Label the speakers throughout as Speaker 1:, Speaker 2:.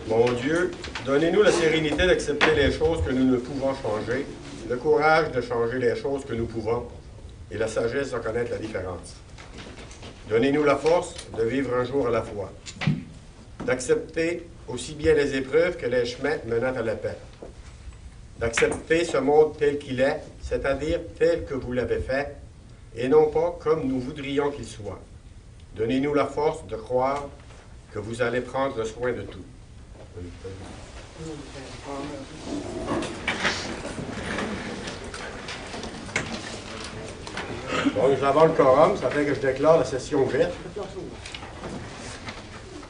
Speaker 1: Mon Dieu, donnez-nous la sérénité d'accepter les choses que nous ne pouvons changer, le courage de changer les choses que nous pouvons et la sagesse de connaître la différence. Donnez-nous la force de vivre un jour à la fois, d'accepter aussi bien les épreuves que les chemins menant à la paix, d'accepter ce monde tel qu'il est, c'est-à-dire tel que vous l'avez fait, et non pas comme nous voudrions qu'il soit. Donnez-nous la force de croire que vous allez prendre soin de tout. Bon, nous avons le quorum, ça fait que je déclare la session ouverte.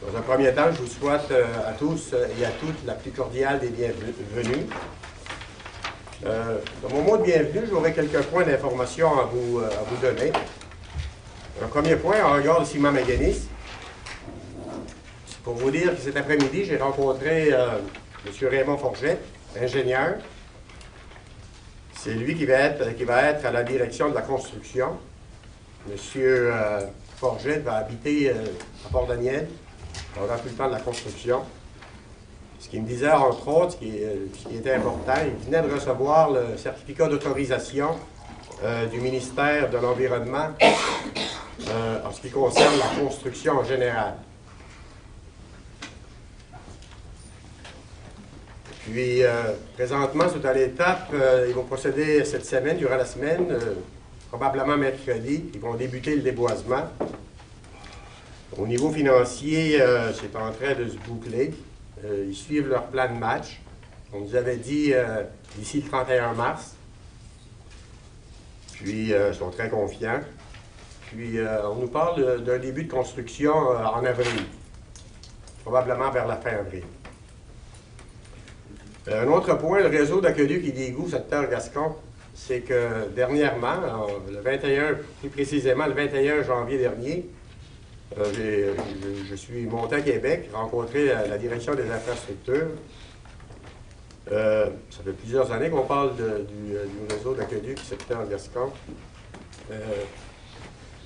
Speaker 1: Dans un premier temps, je vous souhaite à tous et à toutes la plus cordiale des bienvenus. Dans mon mot de bienvenue, j'aurai quelques points d'information à vous donner. Un premier point en regard de Simon Magennis. C'est pour vous dire que cet après-midi, j'ai rencontré M. Raymond Forget, ingénieur. C'est lui qui va être à la direction de la construction. M. Forget va habiter à Port-Daniel. On aura plus le temps de la construction. Ce qu'il me disait, entre autres, ce qui était important, il venait de recevoir le certificat d'autorisation du ministère de l'Environnement en ce qui concerne la construction en général. Puis, présentement, c'est à l'étape, ils vont procéder cette semaine, durant la semaine, probablement mercredi, ils vont débuter le déboisement. Au niveau financier, c'est en train de se boucler. Ils suivent leur plan de match. On nous avait dit d'ici le 31 mars. Puis, ils sont très confiants. Puis, on nous parle d'un début de construction en avril, probablement vers la fin avril. Un autre point, le réseau d'aqueducs et d'égouts secteur Gascon, c'est que dernièrement, le 21, plus précisément le 21 janvier dernier, je suis monté à Québec, rencontré la direction des infrastructures. Ça fait plusieurs années qu'on parle du réseau d'aqueducs secteur Gascon.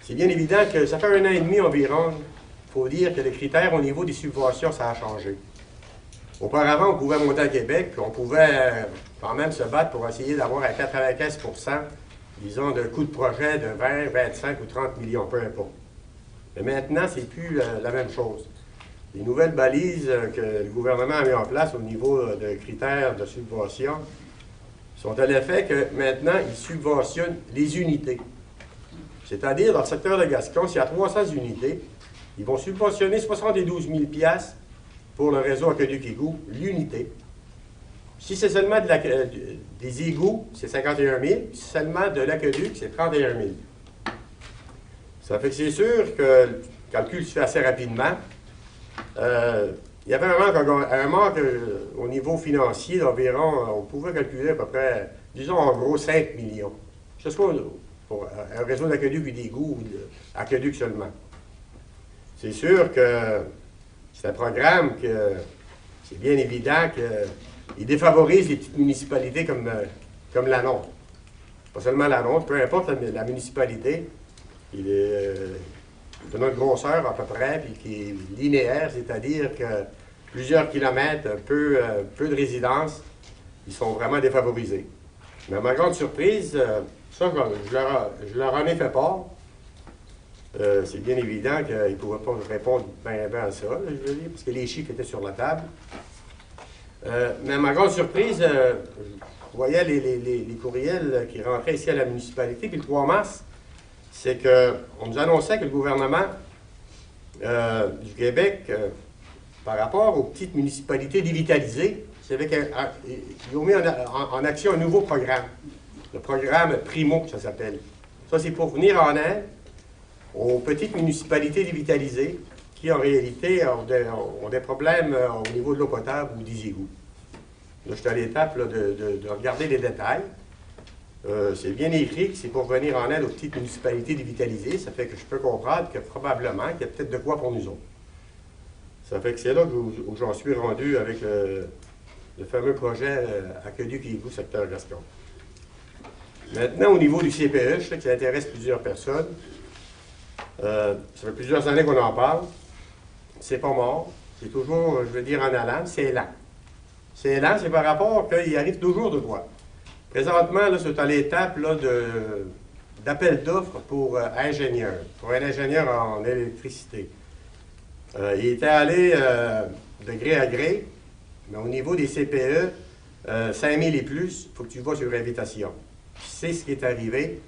Speaker 1: C'est bien évident que ça fait 1 an et demi environ, il faut dire que les critères au niveau des subventions, ça a changé. Auparavant, on pouvait monter à Québec, on pouvait quand même se battre pour essayer d'avoir à 95 %, disons, de coût de projet de 20, 25 ou 30 millions, peu importe. Mais maintenant, c'est plus la même chose. Les nouvelles balises que le gouvernement a mis en place au niveau de critères de subvention sont à l'effet que maintenant, ils subventionnent les unités. C'est-à-dire, dans le secteur de Gascon, s'il y a 300 unités, ils vont subventionner 72 000 $ pour le réseau aqueduc-égout, l'unité. Si c'est seulement des égouts, c'est 51 000. Si c'est seulement de l'aqueduc, c'est 31 000. Ça fait que c'est sûr que le calcul se fait assez rapidement. Il y avait un manque au niveau financier d'environ, on pouvait calculer à peu près, disons en gros 5 millions. Que ce soit pour un réseau d'aqueduc et d'égouts ou d'aqueduc seulement. C'est sûr que c'est un programme que c'est bien évident qu'il défavorise les petites municipalités comme la nôtre. Pas seulement la nôtre, peu importe la municipalité, il est de notre grosseur à peu près, puis qui est linéaire, c'est-à-dire que plusieurs kilomètres, peu de résidences, ils sont vraiment défavorisés. Mais à ma grande surprise, ça, je leur en ai fait part. C'est bien évident qu'ils ne pourraient pas répondre bien à ça, je veux dire, parce que les chiffres étaient sur la table. Mais à ma grande surprise, je voyais les courriels qui rentraient ici à la municipalité, puis le 3 mars, c'est qu'on nous annonçait que le gouvernement du Québec, par rapport aux petites municipalités dévitalisées, ils ont mis en action un nouveau programme, le programme Primo, ça s'appelle. Ça, c'est pour venir en aide aux petites municipalités dévitalisées qui, en réalité, ont des problèmes au niveau de l'eau potable ou des égouts. Là, je suis à l'étape de regarder les détails. C'est bien écrit que c'est pour venir en aide aux petites municipalités dévitalisées. Ça fait que je peux comprendre que probablement qu'il y a peut-être de quoi pour nous autres. Ça fait que c'est là où j'en suis rendu avec le fameux projet aqueduc et égout secteur Gascon. Maintenant, au niveau du CPE, je sais que ça intéresse plusieurs personnes. Ça fait plusieurs années qu'on en parle. C'est pas mort. C'est toujours, je veux dire, en allant, c'est lent. C'est lent, c'est par rapport qu'il arrive toujours de quoi. Présentement, là, c'est à l'étape d'appel d'offres pour ingénieurs, pour un ingénieur en électricité. Il était allé de gré à gré, mais au niveau des CPE, 5 000 et plus, il faut que tu vas sur invitation. C'est ce qui est arrivé.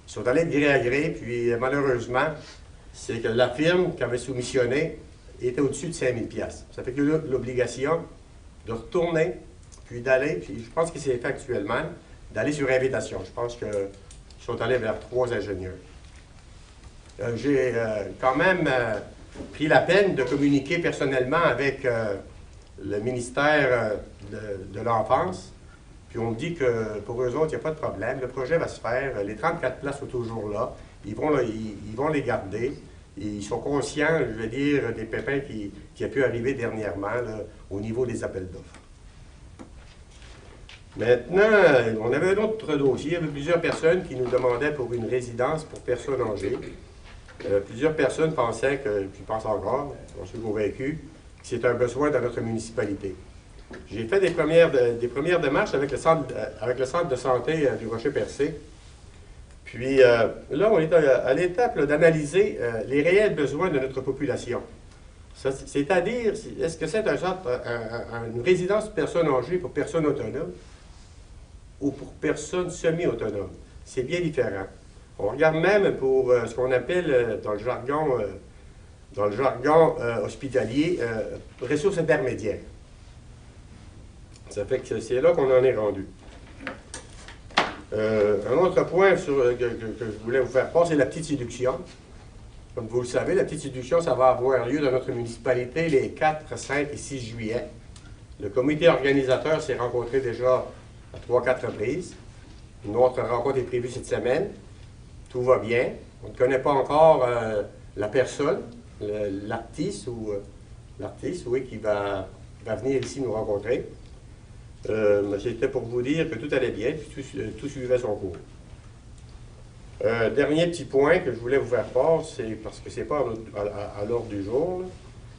Speaker 1: Ils sont allés de gré à gré, puis malheureusement, c'est que la firme qui avait soumissionné était au-dessus de 5 000 $. Ça fait que l'obligation de retourner, puis d'aller, puis je pense que c'est fait actuellement, d'aller sur invitation. Je pense qu'ils sont allés vers 3 ingénieurs. J'ai quand même pris la peine de communiquer personnellement avec le ministère de l'Enfance. Puis on me dit que pour eux autres, il n'y a pas de problème. Le projet va se faire. Les 34 places sont toujours là. Ils vont les garder. Ils sont conscients, je veux dire, des pépins qui a pu arriver dernièrement là, au niveau des appels d'offres. Maintenant, on avait un autre dossier. Il y avait plusieurs personnes qui nous demandaient pour une résidence pour personnes âgées. Plusieurs personnes pensaient, puis pensent encore, j'en suis convaincu, que c'est un besoin dans notre municipalité. J'ai fait des premières démarches avec le centre de santé du Rocher-Percé. Puis là, on est à l'étape d'analyser les réels besoins de notre population. C'est-à-dire, est-ce que c'est une résidence de personnes âgées pour personnes autonomes ou pour personnes semi-autonomes? C'est bien différent. On regarde même pour ce qu'on appelle dans le jargon hospitalier, ressources intermédiaires. Ça fait que c'est là qu'on en est rendu. Un autre point que je voulais vous faire part, c'est la petite séduction. Comme vous le savez, la petite séduction, ça va avoir lieu dans notre municipalité les 4, 5 et 6 juillet. Le comité organisateur s'est rencontré déjà à 3-4 reprises. Une autre rencontre est prévue cette semaine. Tout va bien. On ne connaît pas encore la personne, l'artiste, oui, qui va venir ici nous rencontrer. C'était pour vous dire que tout allait bien, tout suivait son cours. Dernier petit point que je voulais vous faire part, c'est parce que ce n'est pas à l'ordre du jour,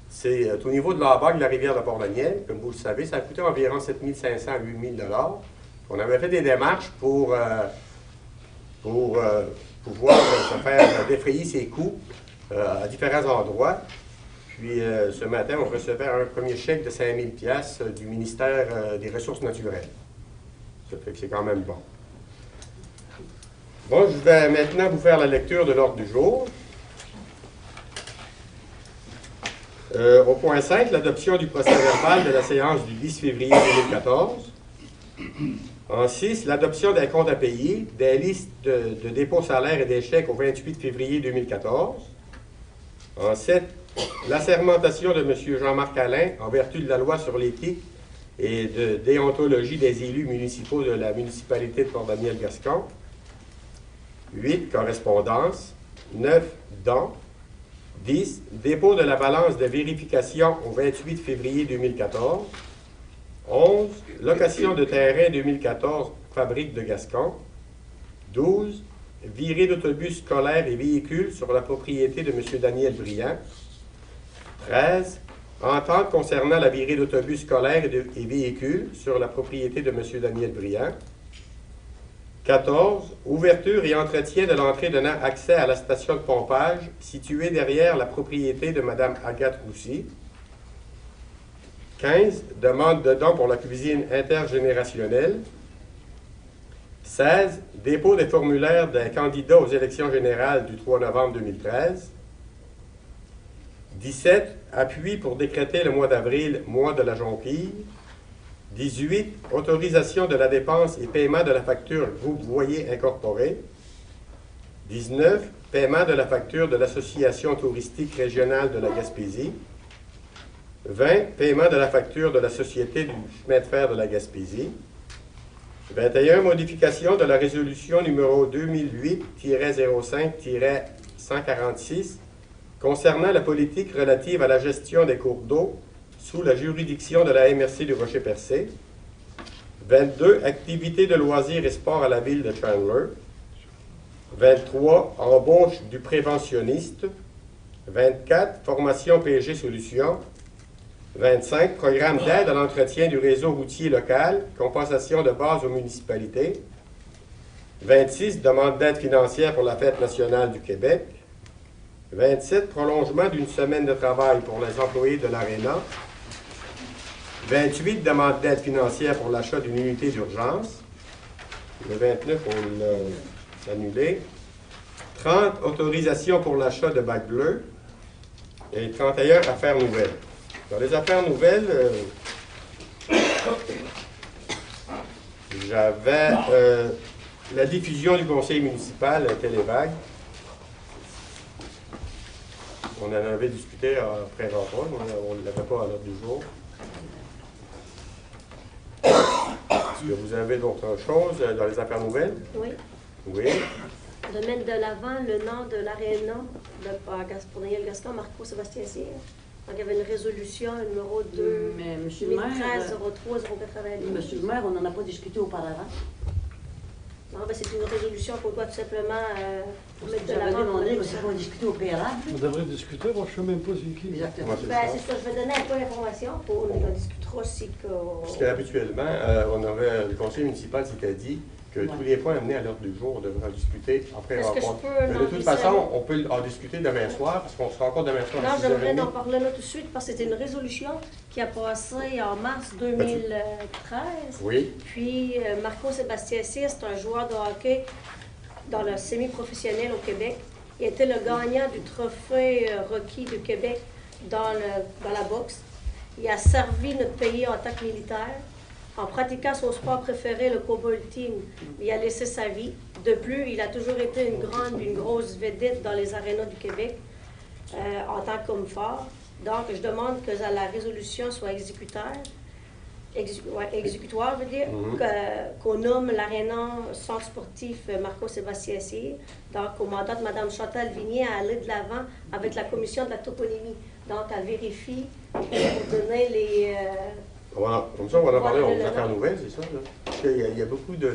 Speaker 1: c'est au niveau de la bague de la rivière de Port-Daniel. Comme vous le savez, ça a coûté environ 7 500 à 8 000 $. On avait fait des démarches pour pouvoir se faire défrayer ses coûts à différents endroits. Puis ce matin, on recevait un premier chèque de 5 000 $ du ministère des Ressources naturelles. Ça fait que c'est quand même bon. Bon, je vais maintenant vous faire la lecture de l'ordre du jour. Au point 5, l'adoption du procès-verbal de la séance du 10 février 2014. En 6, l'adoption des comptes à payer, des listes de dépôts salaires et des chèques au 28 février 2014. En 7, l'assermentation de M. Jean-Marc Alain en vertu de la loi sur l'éthique et de déontologie des élus municipaux de la municipalité de Port-Daniel-Gascon. 8, correspondance. 9, dons. 10, dépôt de la balance de vérification au 28 février 2014. 11, location de terrain 2014, fabrique de Gascon. 12, virée d'autobus scolaires et véhicules sur la propriété de M. Daniel Briand. 13, entente concernant la virée d'autobus scolaires et véhicules sur la propriété de M. Daniel Briand. 14, ouverture et entretien de l'entrée donnant accès à la station de pompage située derrière la propriété de Mme Agathe Roussy. 15, demande de dons pour la cuisine intergénérationnelle. 16, dépôt des formulaires des candidats aux élections générales du 3 novembre 2013. 17, appui pour décréter le mois d'avril, mois de la jonquille. 18, autorisation de la dépense et paiement de la facture Groupe Voyer Incorporé. 19, paiement de la facture de l'Association touristique régionale de la Gaspésie. 20, paiement de la facture de la Société du chemin de fer de la Gaspésie. 21, modification de la résolution numéro 2008-05-146 concernant la politique relative à la gestion des cours d'eau sous la juridiction de la MRC du Rocher-Percé. 22, activités de loisirs et sports à la ville de Chandler. 23, embauche du préventionniste. 24, formation PG Solutions. 25, programme d'aide à l'entretien du réseau routier local, compensation de base aux municipalités. 26, demande d'aide financière pour la Fête nationale du Québec. 27, prolongement d'une semaine de travail pour les employés de l'Arena. 28, demande d'aide financière pour l'achat d'une unité d'urgence. Le 29, on l'a annulé. 30, autorisation pour l'achat de bacs bleus. Et 31, affaires nouvelles. Dans les affaires nouvelles, j'avais la diffusion du conseil municipal Télévague. On en avait discuté après rencontre, on ne l'avait pas à l'ordre du jour. Est-ce que vous avez d'autres choses dans les affaires nouvelles?
Speaker 2: Oui.
Speaker 1: Oui.
Speaker 2: De mettre de l'avant le nom de l'Arena pour Daniel Gascon, Marco Sébastien Cyr. Donc, il y avait une résolution, numéro 2,
Speaker 3: Mais monsieur le maire,
Speaker 2: 2013 03
Speaker 3: monsieur le maire, on n'en a pas discuté auparavant.
Speaker 2: Non, ben, c'est une résolution qu'on doit tout simplement mettre de
Speaker 3: J'avais
Speaker 2: l'avant.
Speaker 3: demandé, mais c'est pas discuté au préalable.
Speaker 4: On devrait discuter, moi je ne sais même pas c'est qui.
Speaker 3: Exactement.
Speaker 1: Ouais, c'est
Speaker 2: Ben,
Speaker 1: ça.
Speaker 2: c'est ça, je vais donner un peu d'informations, on en discutera si que...
Speaker 1: Parce qu'habituellement, le conseil municipal s'était dit que tous les points amenés à l'ordre du jour, on devrait en discuter après
Speaker 2: Est-ce que je
Speaker 1: rencontre.
Speaker 2: peux
Speaker 1: Mais de toute
Speaker 2: lancer
Speaker 1: façon, on peut en discuter demain soir, parce qu'on sera encore demain soir à
Speaker 2: Non,
Speaker 1: 6h30.
Speaker 2: j'aimerais en parler là tout de suite parce que c'était une résolution qui a passé en mars 2013.
Speaker 1: Oui,
Speaker 2: Puis Marco Sébastien Cyr, c'est un joueur de hockey dans le semi-professionnel au Québec. Il était le gagnant du trophée Rocky du Québec dans la boxe. Il a servi notre pays en tant que militaire. En pratiquant son sport préféré, le cowboy team, il a laissé sa vie. De plus, il a toujours été une grosse vedette dans les arénas du Québec en tant qu'homme fort. Donc, je demande que la résolution soit exécutoire, veut dire, qu'on nomme l'aréna centre sportif Marco Sébastien Cyr. Donc, on mandate Mme Chantal Vignier à aller de l'avant avec la commission de la toponymie. Donc, elle vérifie pour donner les...
Speaker 1: comme ça, on va en parler aux affaires nouvelles, c'est ça? Là? Parce qu'il y a beaucoup de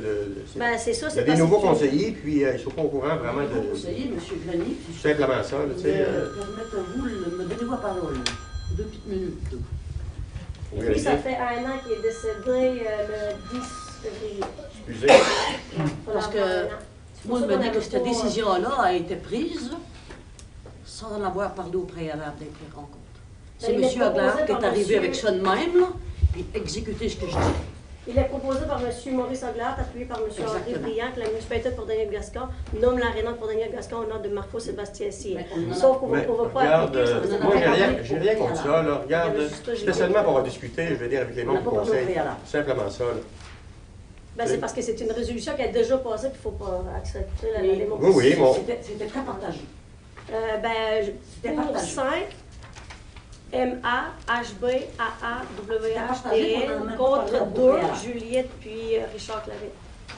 Speaker 2: Ben, c'est ça,
Speaker 1: il y a
Speaker 2: c'est
Speaker 1: des nouveaux conseillers, puis ils ne sont pas au courant vraiment
Speaker 3: Vous
Speaker 1: de...
Speaker 3: conseiller, M. Grenier, puis
Speaker 1: Tout simplement ça, là, tu sais.
Speaker 3: permettez-vous, me donnez-vous la parole. 2 petites minutes.
Speaker 1: Oui,
Speaker 2: Lui, ça
Speaker 1: allez-y.
Speaker 2: fait 1 an qu'il est décédé le 10 février.
Speaker 1: Excusez.
Speaker 3: Parce que moi, je me dis que cette décision-là a été prise sans en avoir parlé au préalable des rencontres. C'est
Speaker 2: Ben, il est
Speaker 3: M. Aglard
Speaker 2: proposé
Speaker 3: qui est
Speaker 2: par
Speaker 3: arrivé
Speaker 2: monsieur-
Speaker 3: avec ça de même, là, puis exécuter ce que je dis.
Speaker 2: Il est proposé par M. Maurice Aglard, appuyé par M. Henri
Speaker 3: Exactement.
Speaker 2: Briand, que la municipalité pour Daniel Gascon nomme l'aréna pour Daniel Gascon au nom de Marco Sébastien Cyr.
Speaker 3: Mais on en a-
Speaker 2: Sauf qu'on ne
Speaker 1: Mais
Speaker 2: va pas
Speaker 1: regarde,
Speaker 2: appliquer ça.
Speaker 1: moi, j'ai rien contre ça, là. Regarde,
Speaker 2: Il y avait juste ça, j'ai
Speaker 1: c'était
Speaker 2: dit.
Speaker 1: seulement pour en discuter, je veux dire, avec les
Speaker 3: On n'a
Speaker 1: membres
Speaker 3: pas
Speaker 1: du
Speaker 3: parlé au
Speaker 1: conseil.
Speaker 3: préalable.
Speaker 1: Simplement ça, là.
Speaker 2: Ben, c'est parce que c'est une résolution qui a déjà passé, puis il ne faut pas accepter la
Speaker 3: Mais-
Speaker 2: démocratie.
Speaker 1: Oui, bon.
Speaker 3: C'était très partagé.
Speaker 2: Ben, pour
Speaker 3: partagé.
Speaker 2: 5, M-A-H-B-A-A-W-H-D-L, contre 2, Juliette puis Richard Claret.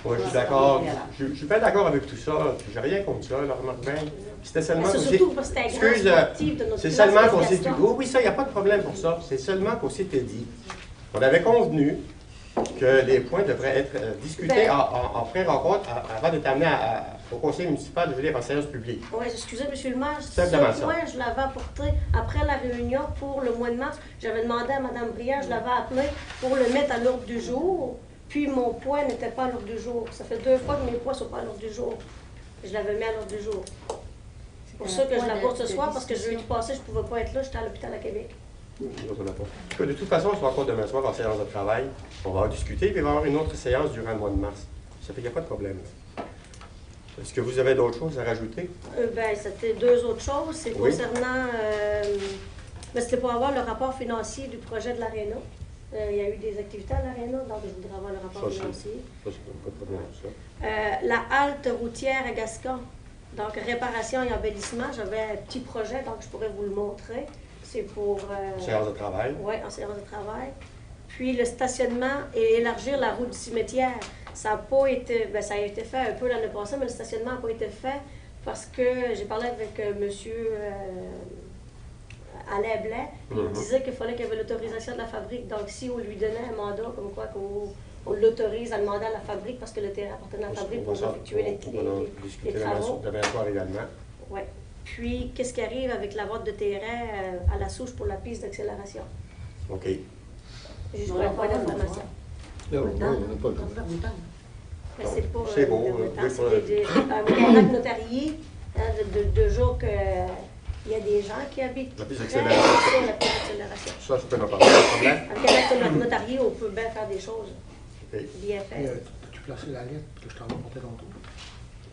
Speaker 1: Oui, je suis d'accord. Je suis pas d'accord avec tout ça. J'ai rien contre ça, là, remarque bien. C'était seulement
Speaker 2: C'est
Speaker 1: qu'on
Speaker 2: surtout parce que c'était un grand
Speaker 1: Excuse,
Speaker 2: sportif de notre
Speaker 1: c'est
Speaker 2: place,
Speaker 1: seulement qu'on s'est
Speaker 2: Gaston.
Speaker 1: dit. Oui, ça, il n'y a pas de problème pour ça. C'est seulement qu'on s'était dit. On avait convenu que les points devraient être discutés
Speaker 2: Ben-
Speaker 1: en pré-rencontre avant d'être amenés au conseil municipal, je veux dire, en séance publique.
Speaker 2: Oui, excusez, M. le maire, ce
Speaker 1: Simplement ça.
Speaker 2: point, je l'avais apporté après la réunion pour le mois de mars. J'avais demandé à Mme Briand, je l'avais appelé pour le mettre à l'ordre du jour. Puis mon point n'était pas à l'ordre du jour. Ça fait 2 fois que mes points ne sont pas à l'ordre du jour. Je l'avais mis à l'ordre du jour. C'est pour ça que je l'aborde ce soir, parce que jeudi passé, je ne pouvais pas être là, j'étais à l'hôpital à Québec.
Speaker 1: On n'a pas. En tout cas, de toute façon, on se rencontre demain soir en séance de travail. On va en discuter, puis il va y avoir une autre séance durant le mois de mars. Ça fait qu'il n'y a pas de problème. Est-ce que vous avez d'autres choses à rajouter?
Speaker 2: Ben, c'était 2 autres choses. C'est
Speaker 1: Oui.
Speaker 2: concernant... mais c'était pour avoir le rapport financier du projet de l'Arena. Il y a eu des activités à l'Arena, donc je voudrais avoir le rapport
Speaker 1: Ça,
Speaker 2: financier.
Speaker 1: Ça, c'est pas de problème pour ça.
Speaker 2: La halte routière à Gascon, donc réparation et embellissement, j'avais un petit projet, donc je pourrais vous le montrer. C'est pour...
Speaker 1: Séance de travail.
Speaker 2: Oui, en séance de travail. Puis le stationnement et élargir la route du cimetière. Ça n'a pas été... Ben, ça a été fait un peu l'année passée, mais le stationnement n'a pas été fait parce que j'ai parlé avec monsieur Alain Blais. Il me disait qu'il fallait qu'il y avait l'autorisation de la fabrique. Donc, si on lui donnait un mandat comme quoi on l'autorise à demander à la fabrique, parce que le terrain appartenait à la fabrique pour effectuer les travaux.
Speaker 1: Demain soir également.
Speaker 2: Oui. Puis, qu'est-ce qui arrive avec la vente de terrain à la souche pour la piste d'accélération?
Speaker 1: OK.
Speaker 2: Juste pour un point d'information.
Speaker 4: Là, on n'a pas le temps.
Speaker 2: Mais c'est pas
Speaker 1: C'est beau,
Speaker 2: c'est un contact notarié, hein, de jour qu'il y a des gens qui habitent
Speaker 1: La piste
Speaker 2: très
Speaker 1: d'accélération.
Speaker 2: sur la piste d'accélération.
Speaker 1: Ça, je peux en parler. Pas de problème.
Speaker 2: Avec un acte notarié, on peut bien faire des choses
Speaker 1: OK.
Speaker 2: bien faites.
Speaker 4: Peux-tu placer la lettre que je t'en ai montré tantôt?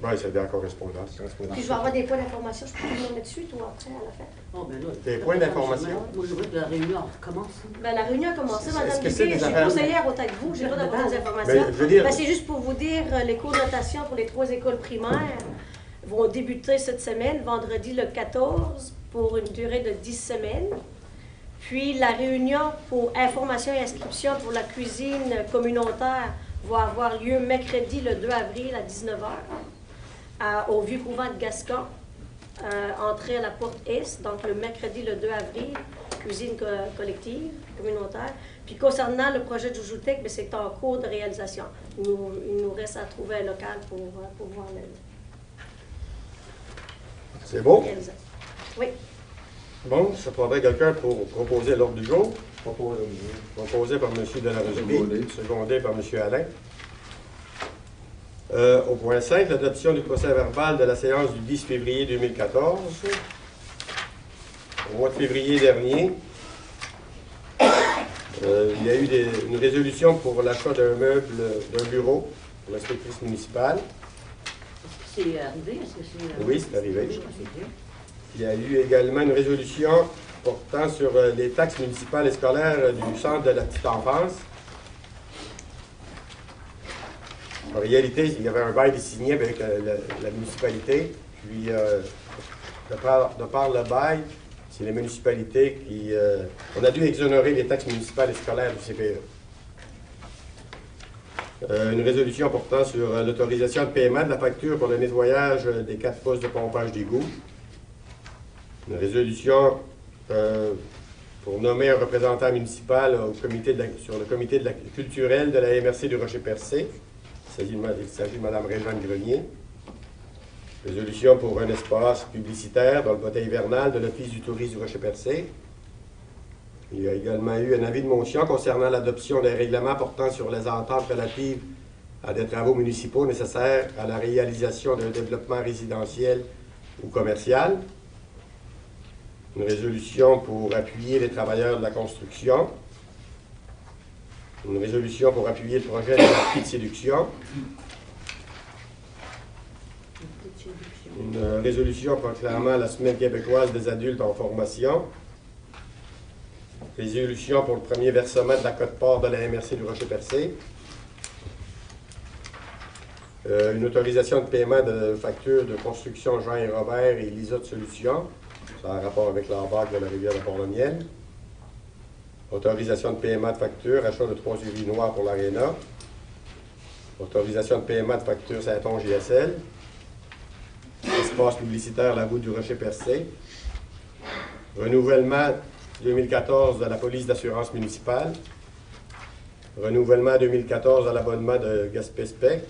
Speaker 1: Oui, c'est bien en correspondance.
Speaker 2: Puis je vais avoir des points d'information, je peux vous le mettre dessus, toi, après, à la fin.
Speaker 3: Oh, ben là,
Speaker 1: Des points d'information?
Speaker 3: Moi, je voudrais que la réunion recommence.
Speaker 2: Ben, la réunion a commencé,
Speaker 1: Est-ce
Speaker 2: Madame
Speaker 1: que c'est
Speaker 2: Dupuis,
Speaker 1: des
Speaker 2: je suis
Speaker 1: affaires-
Speaker 2: conseillère autant que vous, j'ai le droit d'avoir des informations.
Speaker 1: Mais, je veux dire-
Speaker 2: Ben, c'est juste pour vous dire, les cours de notation pour les 3 écoles primaires vont débuter cette semaine, vendredi le 14, pour une durée de 10 semaines. Puis la réunion pour information et inscription pour la cuisine communautaire va avoir lieu mercredi le 2 avril à 19h au Vieux Couvent de Gascon, entrée à la porte Est, donc le mercredi le 2 avril, cuisine collective, communautaire. Puis concernant le projet de Joujoutek, ben, c'est en cours de réalisation. Il nous reste à trouver un local pour pouvoir le
Speaker 1: C'est beau?
Speaker 2: réaliser. Oui.
Speaker 1: Bon, je prendrai quelqu'un pour proposer l'ordre du jour. Proposé par M. Delarosby, secondé par M. Alain. Au point 5, l'adoption du procès verbal de la séance du 10 février 2014. Au mois de février dernier, il y a eu une résolution pour l'achat d'un meuble, d'un bureau pour l'inspectrice municipale.
Speaker 3: Est-ce que c'est arrivé? Est-ce que c'est...
Speaker 1: Oui, c'est arrivé.
Speaker 3: Oui, c'est bien.
Speaker 1: Il y a eu également une résolution portant sur les taxes municipales et scolaires du centre de la petite enfance. En réalité, il y avait un bail signé avec la municipalité, puis de par le bail, c'est les municipalités qui... on a dû exonérer les taxes municipales et scolaires du CPE. Une résolution portant sur l'autorisation de paiement de la facture pour le nettoyage des 4 postes de pompage d'égout. Une résolution pour nommer un représentant municipal sur le comité culturel de la MRC du Rocher-Percé. Il s'agit de Mme Réjeanne Grenier. Résolution pour un espace publicitaire dans le bottin hivernal de l'Office du tourisme du Rocher-Percé. Il y a également eu un avis de motion concernant l'adoption d'un règlement portant sur les ententes relatives à des travaux municipaux nécessaires à la réalisation d'un développement résidentiel ou commercial. Une résolution pour appuyer les travailleurs de la construction. Une résolution pour appuyer le projet de la petite séduction. Une résolution proclamant la Semaine québécoise des adultes en formation. Résolution pour le premier versement de la quote-part de la MRC du Rocher-Percé. Une autorisation de paiement de factures de construction Jean et Robert et Lisotte Solutions. Ça a un rapport avec l'embarque de la rivière de Port-le-Miel. Autorisation de paiement de facture, achat de 3 urinoirs pour l'Arena. Autorisation de paiement de facture Saint-Onge JSL. Espace publicitaire La Route du Rocher-Percé. Renouvellement 2014 de la police d'assurance municipale. Renouvellement 2014 de l'abonnement de Gaspé-Spec,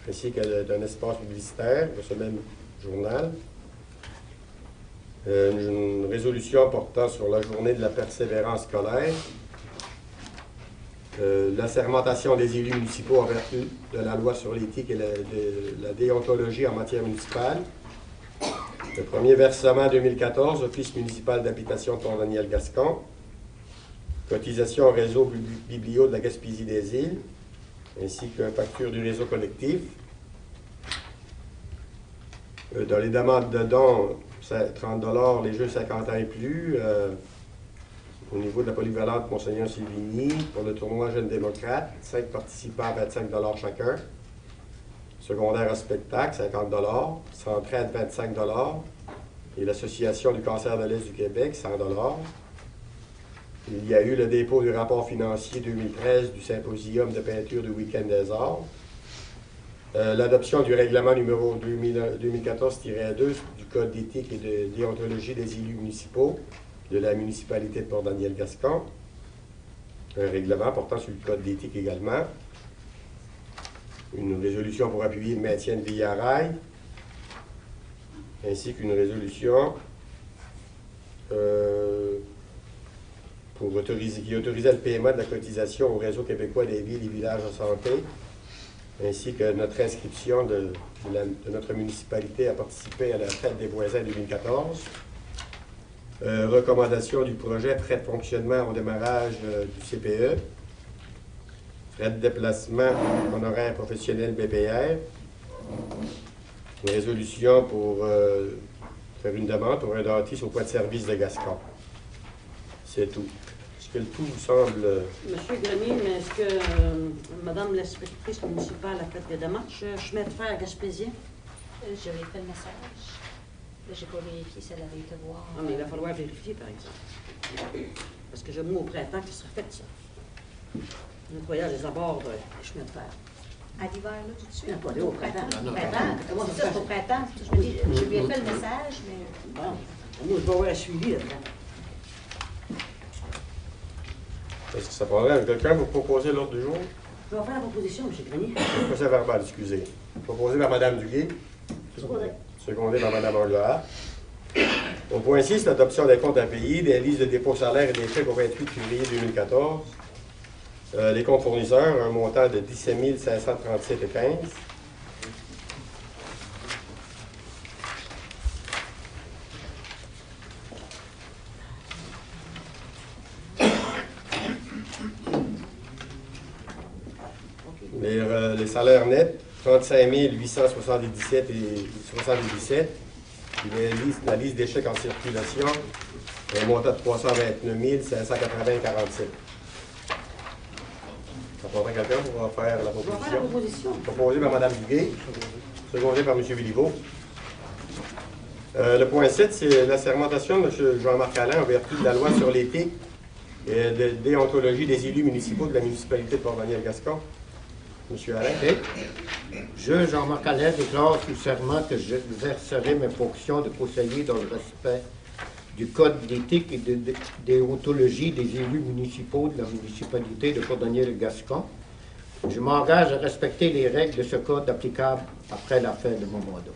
Speaker 1: ainsi que d'un espace publicitaire de ce même journal. Une résolution portant sur la journée de la persévérance scolaire. L'assermentation des élus municipaux en vertu de la loi sur l'éthique et la déontologie en matière municipale. Le premier versement 2014, Office municipal d'habitation de Port-Daniel-Gascon. Cotisation au réseau biblio de la Gaspésie des îles, ainsi que facture du réseau collectif. Dans les demandes de dons, 30 $ les jeux 50 ans et plus. Au niveau de la polyvalente Monseigneur Sylvigny, pour le tournoi Jeunes démocrates, 5 participants à 25 $ chacun. Secondaire à spectacle, 50 $. Centraide, 25 $. Et l'Association du cancer de l'Est du Québec, 100 $. Il y a eu le dépôt du rapport financier 2013 du Symposium de peinture du Week-end des Arts. L'adoption du règlement numéro 2014-2 du Code d'éthique et de déontologie des élus municipaux de la municipalité de Port-Daniel-Gascon. Un règlement portant sur le Code d'éthique également. Une résolution pour appuyer le maintien de vie à rail, ainsi qu'une résolution qui autorisait le paiement de la cotisation au Réseau québécois des villes et villages en santé, ainsi que notre inscription de notre municipalité à participer à la fête des voisins 2014. Recommandation du projet frais de fonctionnement au démarrage du CPE, frais de déplacement honoraires professionnels BPR, une résolution pour faire une demande pour un dentiste au point de service de Gascon. C'est tout. Est-ce que le tout vous semble...
Speaker 3: Monsieur Grenier, mais est-ce que Madame l'inspectrice municipale a fait des démarches? Chemin de fer gaspésien?
Speaker 5: J'avais fait le message. Là, j'ai pas vérifié si elle avait été voir.
Speaker 3: Ah, mais il va falloir vérifier, par exemple. Parce que moi, au printemps, que ça serait fait, ça. Nettoyage des abords du chemin de fer.
Speaker 5: À l'hiver, là, tout de suite?
Speaker 3: Non, pas là, au printemps.
Speaker 5: Au printemt?
Speaker 3: Comment
Speaker 5: C'est
Speaker 3: ça
Speaker 5: ça,
Speaker 3: se
Speaker 5: c'est au
Speaker 3: fait?
Speaker 5: printemps. Je me dis, je lui ai fait le message, mais...
Speaker 3: Bon. Moi, je vais avoir un suivi là-dedans.
Speaker 1: Est-ce que ça prendrait quelqu'un pour proposer l'ordre du jour?
Speaker 3: Je vais faire la proposition, M. Grenier.
Speaker 1: Procès verbal, excusez. Proposé par Mme Duguay, secondé par Mme Anglois. Au point 6, l'adoption des comptes à payer, des listes de dépôt salaire et des chèques au 28 février 2014. Les comptes fournisseurs, un montant de 17 537,15 $. Les salaires nets, 35 877 et 77. Puis la liste des chèques en circulation, un montant de 329 580,47 $. Ça prendrait quelqu'un pour faire la
Speaker 3: Je vais faire la
Speaker 1: proposition.
Speaker 3: proposition.
Speaker 1: Proposé par Mme Duguay, secondé par M. Villiveau. Le point 7, c'est l'assermentation de M. Jean-Marc Alain en vertu de la loi sur l'éthique et de déontologie des élus municipaux de la municipalité de Port-Daniel-Gascon. M. Alain.
Speaker 4: Je, Jean-Marc Allaire, déclare sous serment que j'exercerai mes fonctions de conseiller dans le respect du Code d'éthique et de déontologie des élus municipaux de la municipalité de Port-Daniel-Gascon. Je m'engage à respecter les règles de ce code applicables après la fin de mon mandat.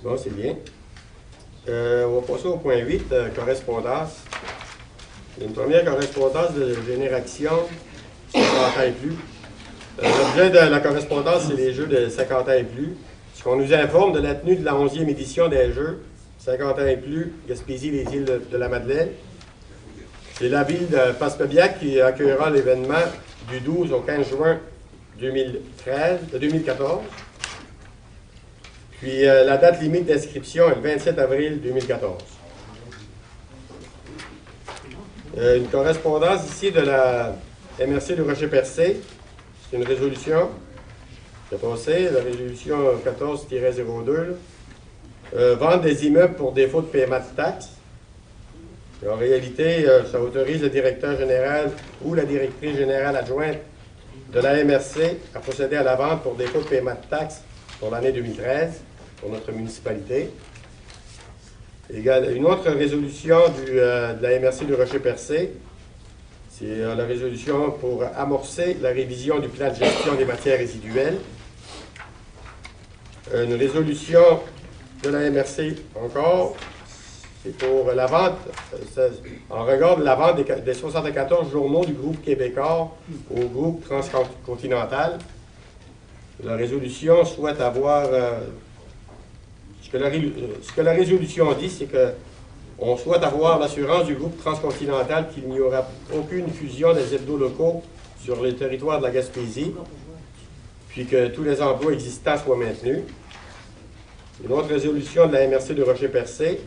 Speaker 1: Bon, c'est bien. On va passer au point 8, correspondance. Une première correspondance de génération 50 ans et plus. L'objet de la correspondance, c'est les jeux de 50 ans et plus. On nous informe de la tenue de la 11e édition des Jeux 50 ans et plus, Gaspésie, les îles de la Madeleine. C'est la ville de Passepébiac qui accueillera l'événement du 12 au 15 juin 2014. Puis la date limite d'inscription est le 27 avril 2014. Une correspondance ici de la MRC du Rocher-Percé. C'est une résolution qui a passé, la résolution 14-02. Vendre des immeubles pour défaut de paiement de taxes. Et en réalité, ça autorise le directeur général ou la directrice générale adjointe de la MRC à procéder à la vente pour défaut de paiement de taxes pour l'année 2013 pour notre municipalité. Une autre résolution de la MRC du Rocher-Percé, c'est la résolution pour amorcer la révision du plan de gestion des matières résiduelles. Une résolution de la MRC encore, c'est pour la vente, en regard de la vente des 74 journaux du groupe québécois au groupe transcontinental. La résolution souhaite avoir... ce que la résolution dit, c'est qu'on souhaite avoir l'assurance du groupe transcontinental qu'il n'y aura aucune fusion des hebdos locaux sur le territoire de la Gaspésie, puis que tous les emplois existants soient maintenus. Une autre résolution de la MRC de Rocher-Percé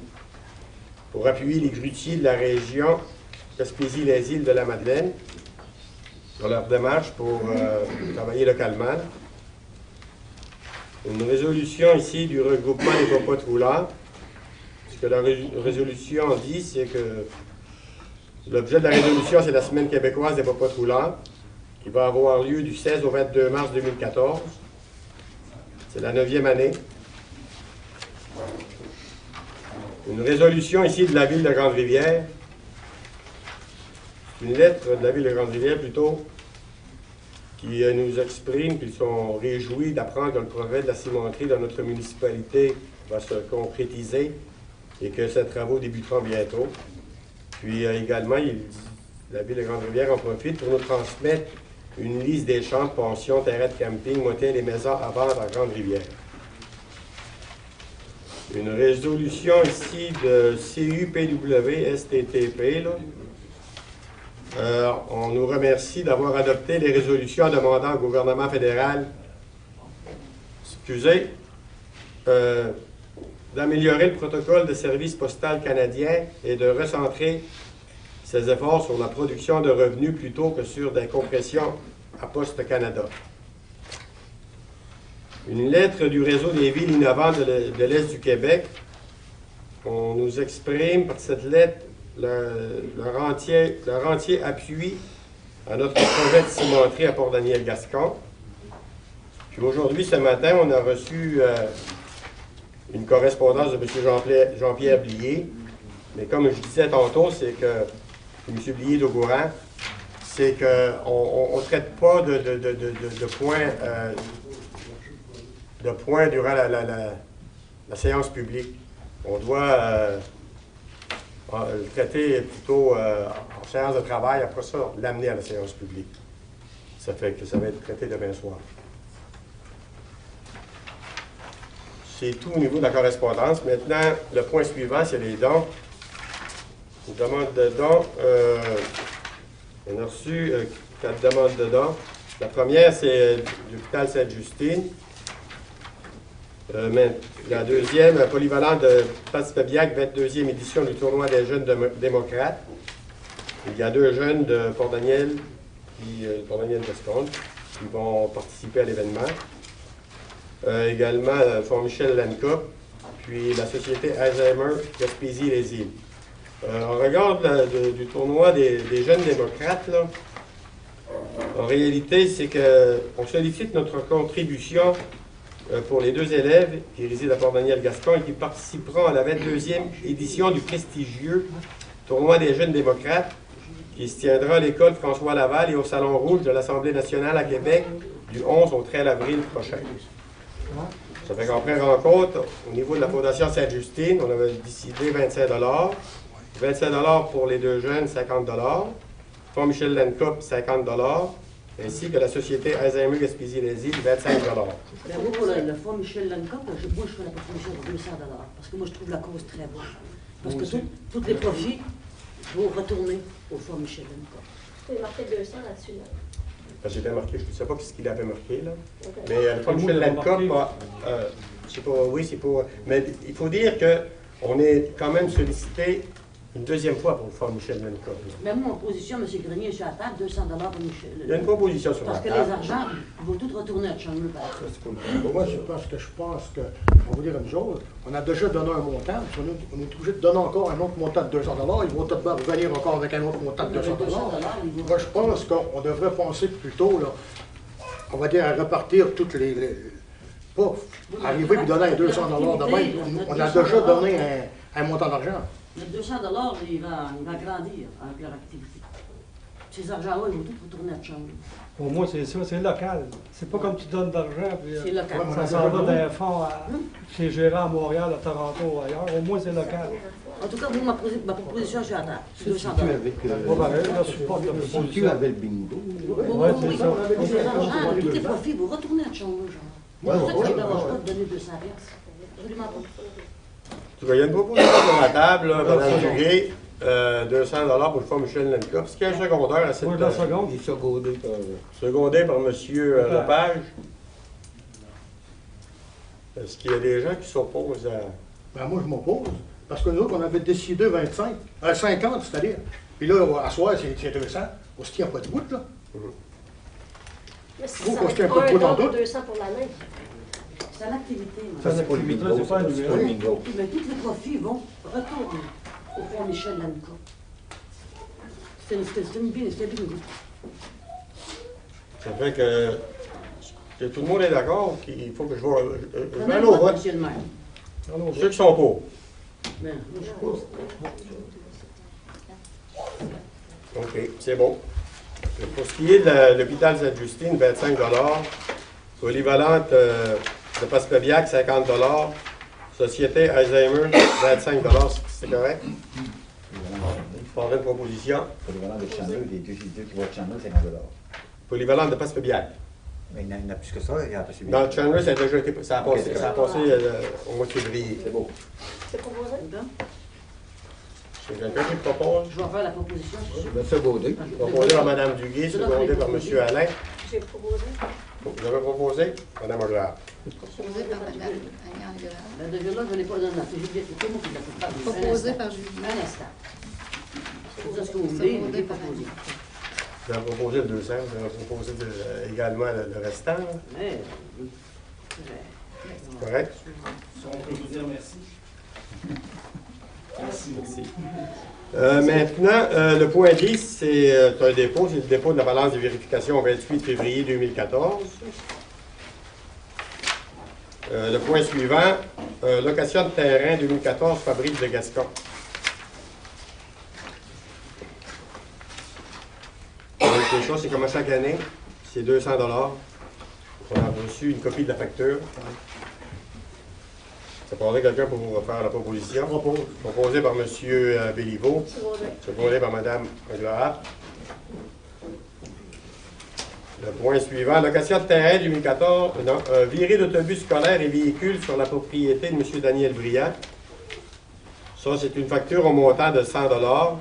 Speaker 1: pour appuyer les grutiers de la région Gaspésie-les-Îles de la Madeleine dans leur démarche pour travailler localement. Une résolution ici du regroupement des popotes roulants. Ce que la résolution dit, c'est que l'objet de la résolution, c'est la Semaine québécoise des popotes roulantes qui va avoir lieu du 16 au 22 mars 2014. C'est la 9e année. Une résolution ici de la ville de Grande-Rivière. Une lettre de la ville de Grande-Rivière plutôt qui nous expriment qu'ils sont réjouis d'apprendre que le projet de la cimenterie dans notre municipalité va se concrétiser et que ces travaux débuteront bientôt. Puis également, la Ville de Grande-Rivière en profite pour nous transmettre une liste des champs de pension, terrains de camping, motels et maisons à vendre à Grande-Rivière. Une résolution ici de CUPW, STTP, là. On nous remercie d'avoir adopté les résolutions demandant au gouvernement fédéral, d'améliorer le protocole de service postal canadien et de recentrer ses efforts sur la production de revenus plutôt que sur des compressions à Poste Canada. Une lettre du réseau des villes innovantes de l'Est du Québec. On nous exprime par cette lettre leur entier appui à notre projet de cimenterie à Port-Daniel-Gascon. Puis aujourd'hui, ce matin, on a reçu une correspondance de M. Jean-Pierre Blier. Mais comme je disais tantôt, c'est que M. Blier est au courant, c'est qu'on ne traite pas de points durant la séance publique. On doit le traiter plutôt en séance de travail, après ça, l'amener à la séance publique. Ça fait que ça va être traité demain soir. C'est tout au niveau de la correspondance. Maintenant, le point suivant, c'est les dons. Une demande de dons. On a reçu 4 demandes de dons. La première, c'est l'hôpital Sainte-Justine. La deuxième, polyvalente de Place-Pébiac, 22e édition du tournoi des jeunes démocrates. Il y a 2 jeunes de Port-Daniel et Port-Daniel-Gascon qui vont participer à l'événement. Également, Fort Michel Lancop, puis la société Alzheimer Gaspésie-les-Îles. On regarde du tournoi des jeunes démocrates, là. En réalité, c'est qu'on sollicite notre contribution pour les 2 élèves qui résident à Port-Daniel-Gascon et qui participeront à la 22e édition du prestigieux tournoi des jeunes démocrates qui se tiendra à l'école François Laval et au Salon Rouge de l'Assemblée nationale à Québec du 11 au 13 avril prochain. Ça fait qu'en pré-rencontre, au niveau de la Fondation Sainte-Justine, on avait décidé 25 $. 25 $ pour les 2 jeunes, 50 $. Fort Michel Lancop, 50 $. Ainsi que la société Alzheimer Gaspésie-les-Îles, 25 $.
Speaker 3: Ben, moi, pour le Fonds Michel Lancop, moi, je ferai la contribution de 200 $. Parce que moi, je trouve la cause très bonne. Parce que tous les profits vont retourner au Fonds Michel Lancop.
Speaker 2: Tu as marqué 200 là-dessus, là.
Speaker 1: C'était marqué, je ne sais pas ce qu'il avait marqué, là.
Speaker 2: Okay.
Speaker 1: Mais le Fonds Michel Lancop, c'est pas, oui, c'est pas. Mais il faut dire qu'on est quand même sollicité une 2e fois pour le Fonds Michel Lancop.
Speaker 3: Mais moi, en position, M. Grenier, je suis à la table, 200 $ pour Michel.
Speaker 1: Il y a une proposition sur la
Speaker 3: Parce que
Speaker 1: table.
Speaker 3: les argents, ils vont tous retourner à Chandler.
Speaker 6: Moi, c'est parce que je pense que, on va dire une chose, on a déjà donné un montant, puis on est obligé de donner encore un autre montant de 200 $, ils vont tout de même revenir encore avec un autre montant de 200 $. Moi, je pense qu'on devrait penser plutôt, là, on va dire, à repartir toutes pas arriver et donner un 200 $ de même. On a déjà donné un montant d'argent.
Speaker 3: Le 200 $, il va grandir avec leur activité. Ces argents-là, ils vont tous retourner à Chandler.
Speaker 7: Pour moi, c'est ça, c'est local. C'est pas comme tu donnes d'argent, puis
Speaker 3: C'est local.
Speaker 7: ça s'en va d'un fonds chez géré à Montréal, à Toronto ou ailleurs. Au moins, c'est local.
Speaker 3: En tout cas, vous, ma proposition, je suis à table. C'est 200 $.
Speaker 7: Pas pareil, là, je supporte la
Speaker 4: Tu
Speaker 7: proposition.
Speaker 4: avais le bingo.
Speaker 7: Ouais, c'est ça.
Speaker 3: Les argents, tous les profits vont retourner à Chandler, genre. C'est pour ça que je ne dérange pas de donner 200 $. Absolument pas.
Speaker 1: En tout cas, il y a une proposition sur la table, là, Mme Duguay, 200 $ pour le Fonds Michel Lancop. Ce qui est un secondaire à cette
Speaker 7: Moi, je la seconde.
Speaker 4: Il est secondé par...
Speaker 1: secondé par M. Lepage. Est-ce qu'il y a des gens qui s'opposent à...
Speaker 6: Ben moi, je m'oppose, parce que nous autres, on avait décidé 50, c'est-à-dire. Puis là, à soir, c'est 200. On se tient pas de bout, là.
Speaker 2: Mais si
Speaker 6: Vous
Speaker 2: ça
Speaker 6: postez
Speaker 2: va
Speaker 6: un peu de
Speaker 2: être
Speaker 6: poudre en
Speaker 2: un don de
Speaker 6: doute.
Speaker 2: 200 pour l'année.
Speaker 3: C'est l'activité,
Speaker 7: Ça,
Speaker 3: madame.
Speaker 7: c'est pas le bingo, c'est pas un
Speaker 4: C'est pas le
Speaker 7: numéro.
Speaker 4: bingo.
Speaker 3: Mais tous les profits vont retourner au Fonds Michel Lancop. C'était bingo.
Speaker 1: Ça fait que tout le monde est d'accord qu'il faut que je vais
Speaker 3: Prenez
Speaker 1: aller
Speaker 3: le
Speaker 1: au
Speaker 3: vote,
Speaker 1: vote.
Speaker 3: monsieur le maire.
Speaker 1: Ceux qui sont pour.
Speaker 3: Mais, moi, je pense.
Speaker 1: OK, c'est bon. Pour ce qui est de l'hôpital Sainte-Justine, 25 Polyvalente de Passepébiac, 50 Société Alzheimer, 25 c'est correct? Pas de proposition.
Speaker 8: Polyvalent de Chandler, les deux qui vont de Chandler, c'est 50 $.
Speaker 1: Polyvalente de Passepébiac.
Speaker 8: Mais il y en a plus que ça, il y en a pas suivi.
Speaker 1: Dans Chandler, ça a déjà été, ça a passé au mois de février.
Speaker 8: C'est beau.
Speaker 2: C'est proposé?
Speaker 1: C'est quelqu'un qui propose?
Speaker 3: Je vais faire la proposition.
Speaker 4: M. Gaudé.
Speaker 1: Proposé par Mme Duguay, secondé par M. Alain.
Speaker 2: J'ai proposé.
Speaker 1: Vous avez proposé? Mme Aguilar.
Speaker 9: Proposé par Mme Agnès Guerin.
Speaker 3: La deuxième là, je n'ai pas donné. C'est Juliette, c'est moi qui l'a fait.
Speaker 9: Proposé par Julie.
Speaker 3: Un instant. C'est ça ce que vous voulez, je l'ai proposé.
Speaker 1: Vous avez proposé le 200, vous avez proposé également le restant.
Speaker 3: Mais,
Speaker 1: Correct?
Speaker 10: On peut vous dire merci.
Speaker 1: Merci. Maintenant, le point 10, c'est un dépôt. C'est le dépôt de la balance de vérification au 28 février 2014. Le point suivant, location de terrain 2014, Fabrique de Gascon. Les choses, c'est comme à chaque année, c'est 200 $. On a reçu une copie de la facture. Ça prendrait quelqu'un pour vous faire la proposition. Proposé par M. Béliveau, secondé par Mme Aguilar. Le point suivant, location de terrain 2014, virée d'autobus scolaires et véhicules sur la propriété de M. Daniel Briand. Ça, c'est une facture au montant de 100 $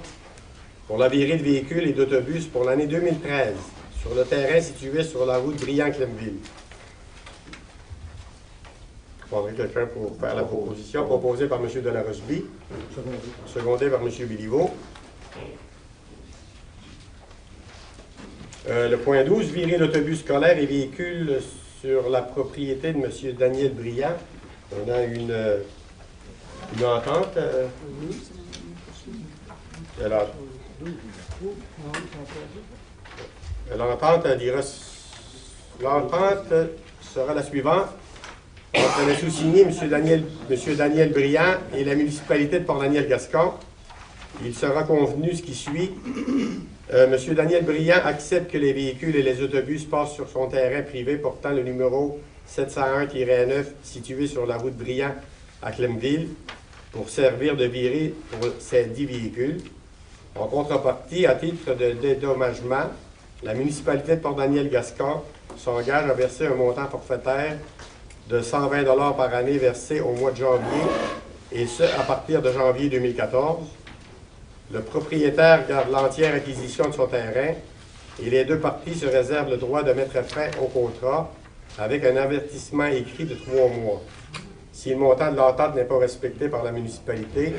Speaker 1: pour la virée de véhicules et d'autobus pour l'année 2013 sur le terrain situé sur la route Briand-Clemville. Il faudrait quelqu'un pour faire la proposition, proposée par M. Delarosby, secondé par M. Béliveau. Le point 12, virer l'autobus scolaire et véhicules sur la propriété de M. Daniel Briand. On a une entente. L'entente sera la suivante. Entre le sous-signé, M. Daniel Briand et la municipalité de Port-Daniel-Gascon. Il sera convenu ce qui suit. M. Daniel Briand accepte que les véhicules et les autobus passent sur son terrain privé portant le numéro 701-9 situé sur la route Briand à Clemville pour servir de virée pour ces 10 véhicules. En contrepartie, à titre de dédommagement, la municipalité de Port-Daniel-Gascon s'engage à verser un montant forfaitaire de 120 $ par année versé au mois de janvier, et ce, à partir de janvier 2014. Le propriétaire garde l'entière acquisition de son terrain et les deux parties se réservent le droit de mettre fin au contrat avec un avertissement écrit de 3 mois. Si le montant de l'entente n'est pas respecté par la municipalité,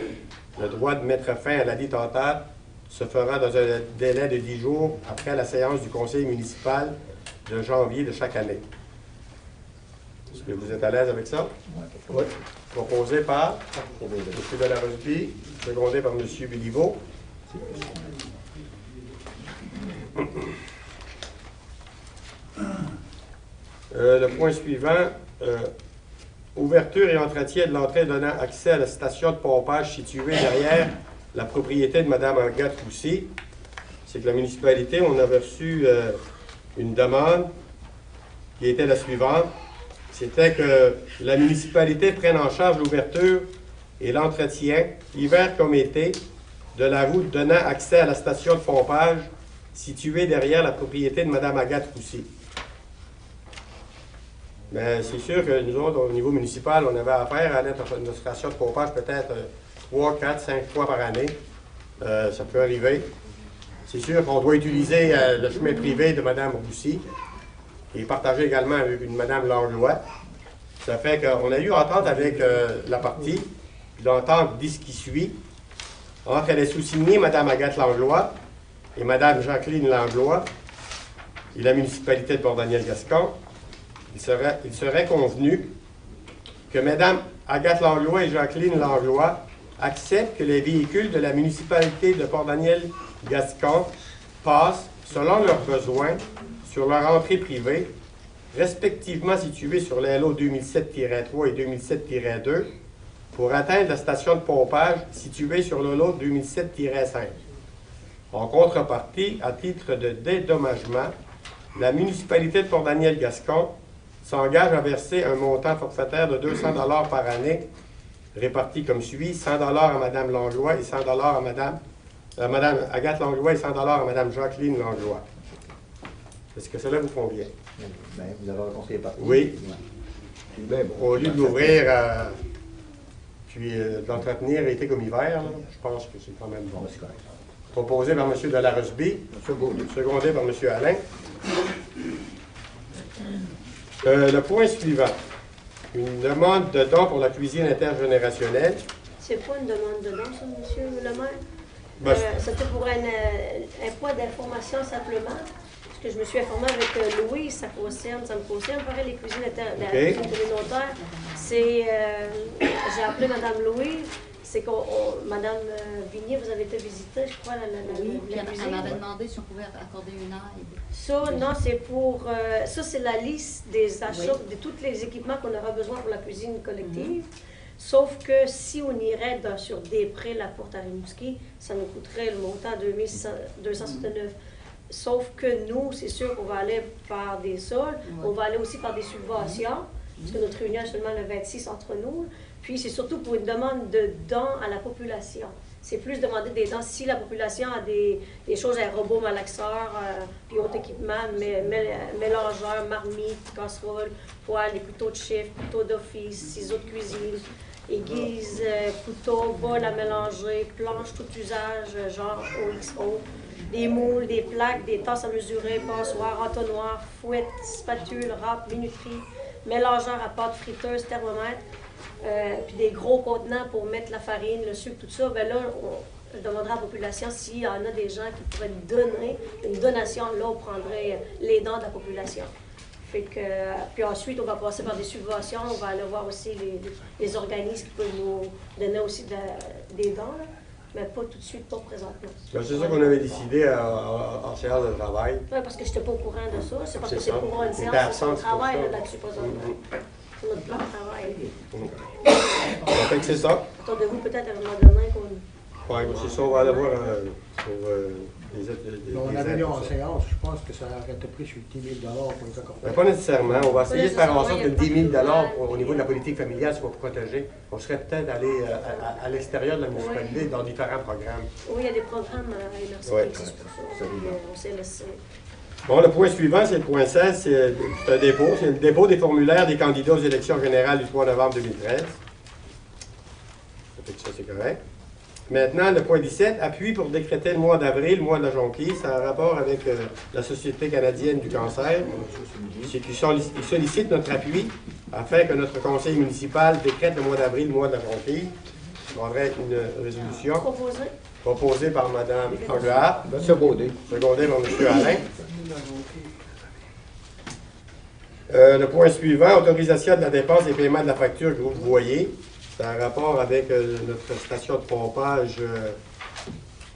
Speaker 1: le droit de mettre fin à la dite entente se fera dans un délai de 10 jours après la séance du conseil municipal de janvier de chaque année. Est-ce que vous êtes à l'aise avec ça? Oui. Proposé par M. Delarosby, secondé par M. Béliveau. Le point suivant, ouverture et entretien de l'entrée donnant accès à la station de pompage située derrière la propriété de Mme Agathe Roussy. C'est que la municipalité, on avait reçu une demande qui était la suivante. C'était que la municipalité prenne en charge l'ouverture et l'entretien, hiver comme été, de la route donnant accès à la station de pompage située derrière la propriété de Mme Agathe Roussy. Mais c'est sûr que nous autres, au niveau municipal, on avait affaire à notre station de pompage peut-être 3, 4, 5 fois par année. Ça peut arriver. C'est sûr qu'on doit utiliser le chemin privé de Mme Roussy, qui est partagé également avec une Mme Langlois. Ça fait qu'on a eu entente avec la partie, puis l'entente dit ce qui suit. Entre les sous-signés, Mme Agathe Langlois et Mme Jacqueline Langlois et la municipalité de Port-Daniel-Gascon, il serait convenu que Mme Agathe Langlois et Jacqueline Langlois acceptent que les véhicules de la municipalité de Port-Daniel-Gascon passent, selon leurs besoins, sur leur entrée privée, respectivement située sur les lots 2007-3 et 2007-2, pour atteindre la station de pompage située sur le lot 2007-5. En contrepartie, à titre de dédommagement, la municipalité de Port-Daniel-Gascon s'engage à verser un montant forfaitaire de 200 $ par année, réparti comme suit, 100 $ à Mme Langlois et 100 $ à Mme Agathe Langlois et 100 $ à Mme Jacqueline Langlois. Est-ce que cela vous convient?
Speaker 8: Ben, vous avez rencontré les partis.
Speaker 1: Oui.
Speaker 4: Ben, bon,
Speaker 1: Au lieu de l'ouvrir, puis d'entretenir été comme hiver, là, je pense que c'est quand même bon.
Speaker 8: C'est correct.
Speaker 1: Proposé par M. Delarosby, secondé par M. Alain. Le point suivant. Une demande de don pour la cuisine intergénérationnelle.
Speaker 2: C'est pas une demande de don, ça, monsieur le maire?
Speaker 1: Ben,
Speaker 2: C'était pour un point d'information simplement. Parce que je me suis informée avec Louis, ça me concerne. Pareil, les cuisines la cuisine communautaire. J'ai appelé Mme Louis. C'est que Mme Vignier, vous avez été visiter, je crois, la cuisine.
Speaker 9: Elle m'avait demandé si on pouvait accorder une aide.
Speaker 2: Ça, non, c'est pour... ça, c'est la liste des achats de tous les équipements qu'on aura besoin pour la cuisine collective. Sauf que si on irait sur des prêts la porte à Rimouski, ça nous coûterait le montant de 269. Sauf que nous, c'est sûr qu'on va aller par des sols, on va aller aussi par des subventions, parce que notre réunion est seulement le 26 entre nous. Puis c'est surtout pour une demande de dons à la population. C'est plus demander des dons si la population a des choses, un robot malaxeur, puis autres équipements, mélangeurs, marmites, casseroles, poêles, les couteaux de chef, couteaux d'office, ciseaux de cuisine, aiguises, couteaux, bols à mélanger, planches tout usage, genre OXO, des moules, des plaques, des tasses à mesurer, passoires, entonnoirs, fouettes, spatules, râpes, minuterie, mélangeurs à pâte friteuse, thermomètre. Puis des gros contenants pour mettre la farine, le sucre, tout ça, bien là, je demanderai à la population s'il y en a des gens qui pourraient donner une donation. Là, on prendrait les dons de la population. Fait que, puis ensuite, on va passer par des subventions. On va aller voir aussi les organismes qui peuvent nous donner aussi des dons, là, mais pas tout de suite, pas présentement.
Speaker 1: Ben, c'est ça qu'on avait décidé en séance de travail.
Speaker 2: Oui, parce que je n'étais pas au courant de ça. C'est parce que
Speaker 1: C'est
Speaker 2: c'est
Speaker 1: ça.
Speaker 2: pour une
Speaker 1: T'étais
Speaker 2: séance
Speaker 1: absente,
Speaker 2: de
Speaker 1: c'est pour
Speaker 2: travail
Speaker 1: ça.
Speaker 2: là-dessus, présentement. C'est notre plan de travail.
Speaker 1: Fait que c'est ça.
Speaker 2: Attendez-vous peut-être à un moment donné qu'on...
Speaker 1: Oui, c'est ça, on va aller voir pour
Speaker 6: On avait dit en séance, je pense que ça aurait été pris sur 10 000 $ pour les accorder.
Speaker 1: Ben, pas nécessairement. On va essayer de faire en sorte que 10 000 $ au niveau de la politique familiale soit protégé. On serait peut-être allé à l'extérieur de la municipalité dans différents programmes.
Speaker 2: Oui, il y a des programmes à MRC
Speaker 1: Ouais.
Speaker 2: qui existent pour ça. On s'est laissé.
Speaker 1: Bon, le point suivant, c'est le point 16, c'est un dépôt. C'est le dépôt des formulaires des candidats aux élections générales du 3 novembre 2013. Ça fait que ça, c'est correct. Maintenant, le point 17, appui pour décréter le mois d'avril, le mois de la jonquille. Ça a un rapport avec la Société canadienne du cancer. C'est qu'ils sollicitent notre appui afin que notre conseil municipal décrète le mois d'avril, le mois de la jonquille. Il faudrait une résolution proposée par Mme Anglehat, secondée par M. Alain. Le point suivant, autorisation de la dépense des paiements de la facture groupe Voyer. C'est un rapport avec notre station de pompage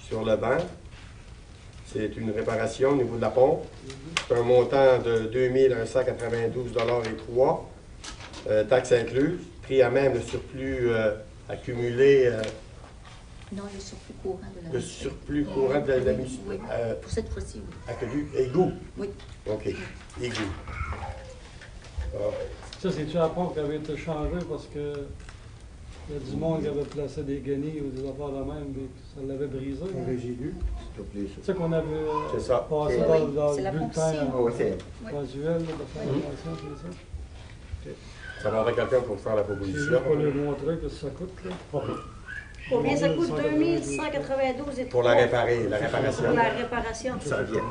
Speaker 1: sur le banc. C'est une réparation au niveau de la pompe. C'est un montant de 2192,03 $, taxes incluses. Pris à même le surplus accumulé.
Speaker 9: Non, le surplus courant de la
Speaker 1: Le surplus courant de la municipalité.
Speaker 9: Oui, pour cette fois-ci, oui.
Speaker 1: Accru. Égout.
Speaker 9: Oui.
Speaker 1: OK. Égout. Ah.
Speaker 7: Ça, c'est-tu à part qui avait été changé parce que il y a du monde qui avait placé des guenilles ou des affaires de même, mais ça l'avait brisé.
Speaker 6: Un
Speaker 7: Hein?
Speaker 6: résidu.
Speaker 7: C'est ça qu'on avait
Speaker 1: C'est ça.
Speaker 7: passé
Speaker 9: Oui,
Speaker 7: dans
Speaker 9: c'est
Speaker 7: le
Speaker 9: la
Speaker 7: bulletin
Speaker 8: Oh, c'est
Speaker 7: mensuel de formation, c'est ça.
Speaker 1: Ça prendrait quelqu'un pour faire la
Speaker 7: C'est
Speaker 1: proposition.
Speaker 7: juste pour lui montrer que ça coûte. Là.
Speaker 2: Combien ça coûte? 2192 et
Speaker 1: Pour la réparer, la réparation.
Speaker 2: Pour la réparation.
Speaker 8: serviette.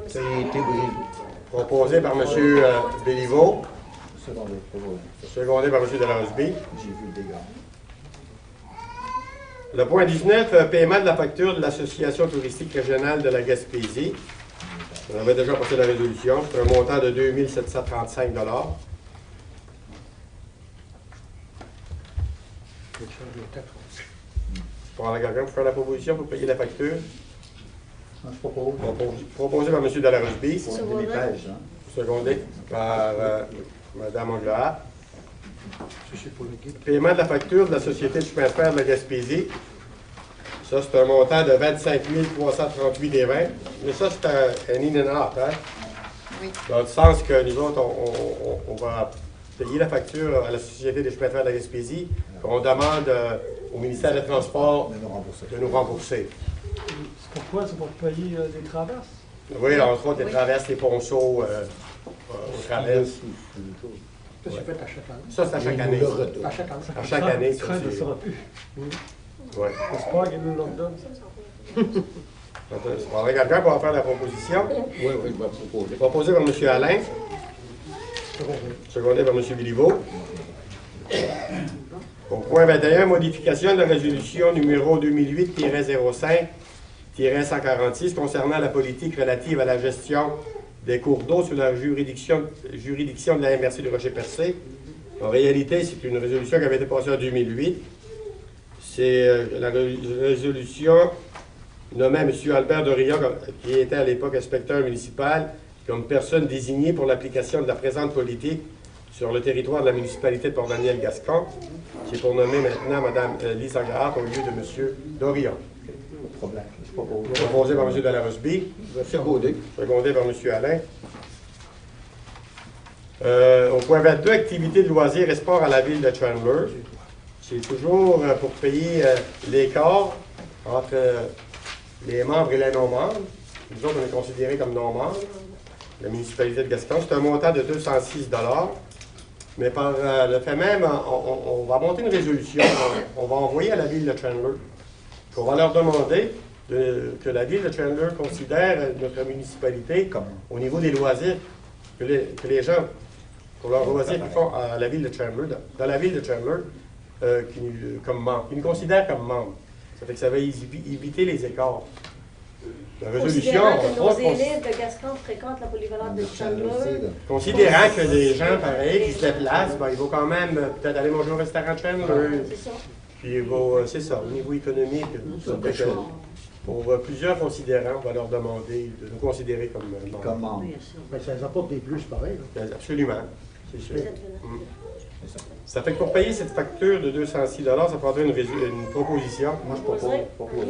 Speaker 4: Ça a été brisé.
Speaker 1: Proposé par M. Béliveau,
Speaker 8: Secondé,
Speaker 1: secondé par M. Delarosby.
Speaker 8: j'ai vu le dégât.
Speaker 1: Le point 19, paiement de la facture de l'Association touristique régionale de la Gaspésie. On avait déjà passé la résolution. C'est un montant de 2735 $. Pour quelqu'un pour faire la proposition pour payer la facture.
Speaker 8: Je propose.
Speaker 1: Proposé par M. Delarosby,
Speaker 8: Pour les pêches, hein.
Speaker 1: secondé par Mme Anglehat.
Speaker 6: Ça, c'est pour le guide.
Speaker 1: Paiement de la facture de la Société du chemin de fer de la Gaspésie. Ça, c'est un montant de 25 338,20 $. Mais ça, c'est un in and out, hein?
Speaker 9: Oui.
Speaker 1: Dans le sens que nous autres, on va payer la facture à la Société des chemins de fer de la Gaspésie, qu'on demande au ministère des Transports de nous rembourser.
Speaker 7: C'est pourquoi? C'est pour payer des traverses?
Speaker 1: Oui, entre autres, les traverses, les ponceaux, aux traverses.
Speaker 6: Ça, c'est fait à chaque année.
Speaker 1: Ça, c'est à chaque année.
Speaker 6: À chaque année.
Speaker 1: À chaque année, ça,
Speaker 7: Ça ne
Speaker 1: c'est...
Speaker 7: sera plus.
Speaker 1: Ouais.
Speaker 7: J'espère qu'il y a eu le lockdown.
Speaker 1: Il faudrait quelqu'un pour faire la proposition.
Speaker 4: Oui, oui, je vais proposer.
Speaker 1: Proposé par M. Alain, secondé par M. Béliveau. Au point 21, modification de la résolution numéro 2008-05-146 concernant la politique relative à la gestion des cours d'eau sous la juridiction de la MRC du Rocher-Percé. En réalité, c'est une résolution qui avait été passée en 2008. C'est la résolution nommait M. Albert Dorion, qui était à l'époque inspecteur municipal, comme personne désignée pour l'application de la présente politique sur le territoire de la municipalité de Port-Daniel-Gascon. C'est pour nommer maintenant Mme Lise Aguillard au lieu de M. Dorion.
Speaker 8: Pas de problème. Je propose.
Speaker 1: Proposé par M. Delarosby.
Speaker 4: Secondé.
Speaker 1: Secondé par M. Alain. Au point 22, activités de loisirs et sports à la ville de Chandler. C'est toujours pour payer l'écart entre les membres et les non-membres. Nous autres, on est considérés comme non-membres. La municipalité de Gascon, c'est un montant de 206 $. Mais par le fait même, on va monter une résolution. On va envoyer à la ville de Chandler. On va leur demander que la ville de Chandler considère notre municipalité au niveau des loisirs, que les gens, pour leurs loisirs qu'ils font à la ville de Chandler, dans la ville de Chandler, comme membres. Ils nous considèrent comme membres. Ça fait que ça va éviter les écarts. La résolution,
Speaker 2: Considérant que nos élèves de Gascon fréquentent la polyvalente de Chandler,
Speaker 1: considérant que des gens pareils qui se déplacent, ben, ils vont quand même peut-être aller manger au restaurant de Chandler.
Speaker 2: c'est ça.
Speaker 1: Puis c'est ça, au niveau économique, ça fait que pour plusieurs considérants, on va leur demander de nous considérer comme membres.
Speaker 8: Comme membre.
Speaker 6: Mais ça les apporte des plus, pareil. Là.
Speaker 1: Absolument, c'est sûr.
Speaker 2: Vous êtes venant.
Speaker 8: C'est ça.
Speaker 1: Ça fait que pour payer cette facture de 206 $, ça prendrait une proposition.
Speaker 8: Moi, je propose.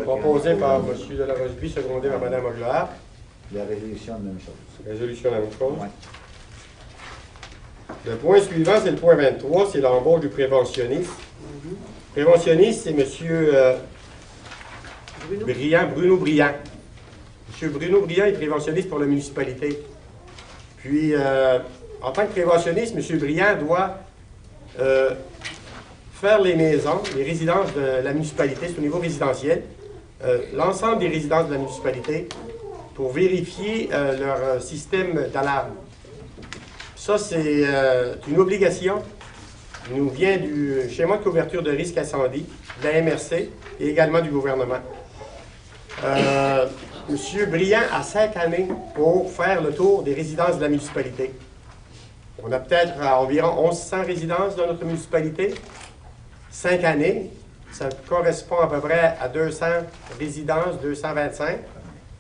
Speaker 1: Proposée par M. Delarosby, secondé par Mme Aguillard.
Speaker 8: La résolution, la même chose.
Speaker 1: Résolution, la même chose.
Speaker 8: Ouais.
Speaker 1: Le point suivant, c'est le point 23, c'est l'embauche du préventionniste. Préventionniste, c'est M. Bruno Briand. M. Bruno Briand est préventionniste pour la municipalité. Puis, en tant que préventionniste, M. Briand doit faire les maisons, les résidences de la municipalité, c'est au niveau résidentiel, l'ensemble des résidences de la municipalité pour vérifier leur système d'alarme. Ça, c'est une obligation qui nous vient du schéma de couverture de risque incendie, de la MRC et également du gouvernement. M. Briand a 5 années pour faire le tour des résidences de la municipalité. On a peut-être environ 1100 résidences dans notre municipalité. 5 années, ça correspond à peu près à 200 résidences, 225,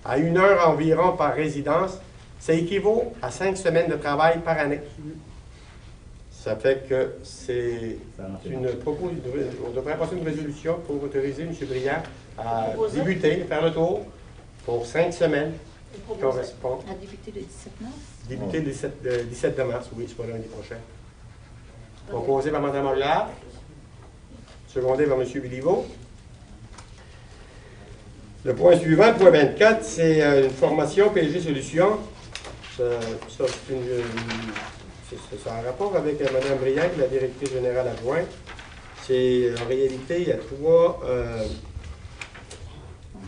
Speaker 1: à 1 heure environ par résidence. Ça équivaut à 5 semaines de travail par année. Ça fait que c'est une proposition. On devrait passer une résolution pour autoriser M. Briand à débuter, faire le tour pour 5 semaines qui correspondent.
Speaker 9: À débuter le 17 mars.
Speaker 1: Débuter le 17 de mars, oui, c'est pas lundi prochain. Proposé par Mme Aguillard, secondé par M. Béliveau. Le point suivant, le point 24, c'est une formation PG Solutions. Ça, c'est en rapport avec Mme Briand, la directrice générale adjointe. C'est en réalité, il y a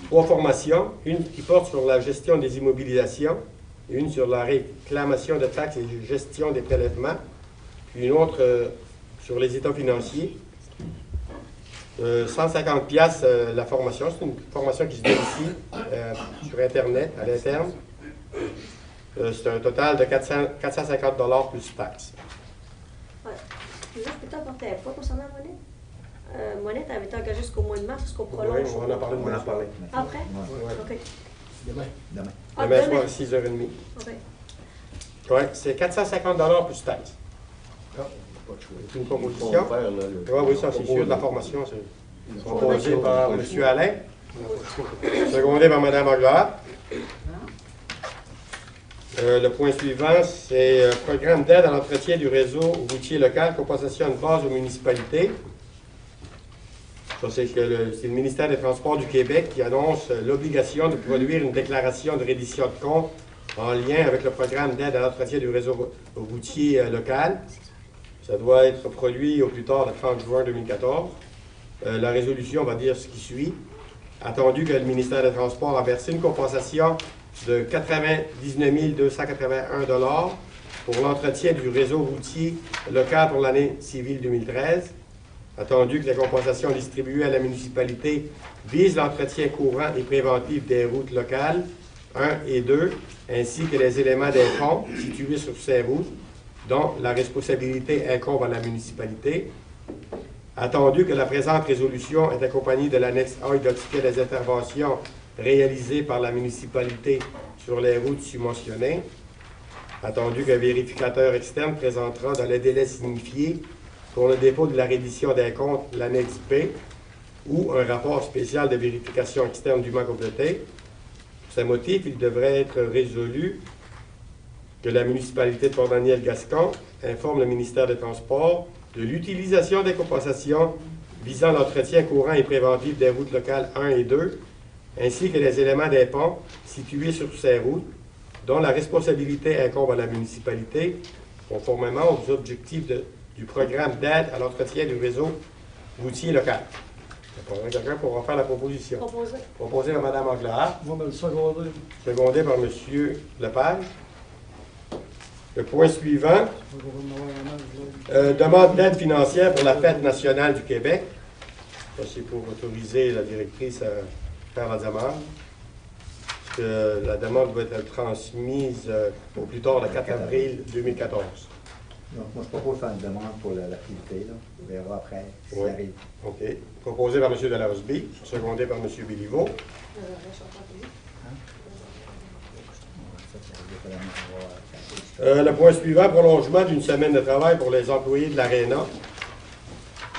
Speaker 1: trois formations. Une qui porte sur la gestion des immobilisations, une sur la réclamation de taxes et gestion des prélèvements, puis une autre sur les états financiers. 150 piastres la formation. C'est une formation qui se donne ici, sur Internet, à l'interne. C'est un total de 450 $ plus taxes.
Speaker 2: Ouais. Juste, je peux t'apporter un point concernant Monette. Monette avait été engagée jusqu'au mois de mars, jusqu'au prolonge.
Speaker 1: Oui, on en a parlé de
Speaker 8: On en a parlé.
Speaker 2: Après?
Speaker 1: Ouais.
Speaker 2: OK.
Speaker 6: Demain.
Speaker 8: Demain.
Speaker 2: Ah,
Speaker 1: Demain
Speaker 2: demain.
Speaker 1: soir, 6h30.
Speaker 2: OK.
Speaker 1: Oui, c'est 450 $ plus taxes.
Speaker 6: Ah,
Speaker 4: Pas de choix.
Speaker 1: C'est une proposition.
Speaker 4: Faire, là,
Speaker 1: Oui, ça, c'est sûr. De la formation, c'est proposé par M. Alain, Secondé par Mme Aguilar. Le point suivant, c'est programme d'aide à l'entretien du réseau routier local, compensation de base aux municipalités. Ça, c'est le ministère des Transports du Québec qui annonce l'obligation de produire une déclaration de reddition de compte en lien avec le programme d'aide à l'entretien du réseau routier local. Ça doit être produit au plus tard le 30 juin 2014. La résolution va dire ce qui suit. Attendu que le ministère des Transports a versé une compensation de 99 281 $ pour l'entretien du réseau routier local pour l'année civile 2013. Attendu que les compensations distribuées à la municipalité visent l'entretien courant et préventif des routes locales 1 et 2, ainsi que les éléments des ponts situés sur ces routes, dont la responsabilité incombe à la municipalité. Attendu que la présente résolution est accompagnée de l'annexe A identifiant les interventions réalisées par la municipalité sur les routes subventionnées. Attendu qu'un vérificateur externe présentera dans les délais signifiés pour le dépôt de la reddition des comptes l'annexe B ou un rapport spécial de vérification externe dûment complété. Pour ce motif, il devrait être résolu que la municipalité de Port-Daniel-Gascon informe le ministère des Transports de l'utilisation des compensations visant l'entretien courant et préventif des routes locales 1 et 2, ainsi que les éléments des ponts situés sur ces routes, dont la responsabilité incombe à la municipalité, conformément aux objectifs du programme d'aide à l'entretien du réseau routier local. Il y a quelqu'un pour faire la proposition. Proposé par Mme Aguilar.
Speaker 7: Moi, ben, le secondé.
Speaker 1: Secondé par M. Lepage. Le point suivant, demande d'aide financière pour la Fête nationale du Québec. Ça, c'est pour autoriser la directrice à faire la demande. La demande doit être transmise au plus tard le 4 avril 2014.
Speaker 8: Donc, moi, je propose de faire une demande pour l'activité. On verra après si ça arrive.
Speaker 1: OK. Proposé par M. Delarosby, secondé par M. Béliveau. Le point suivant, prolongement d'une semaine de travail pour les employés de l'Aréna.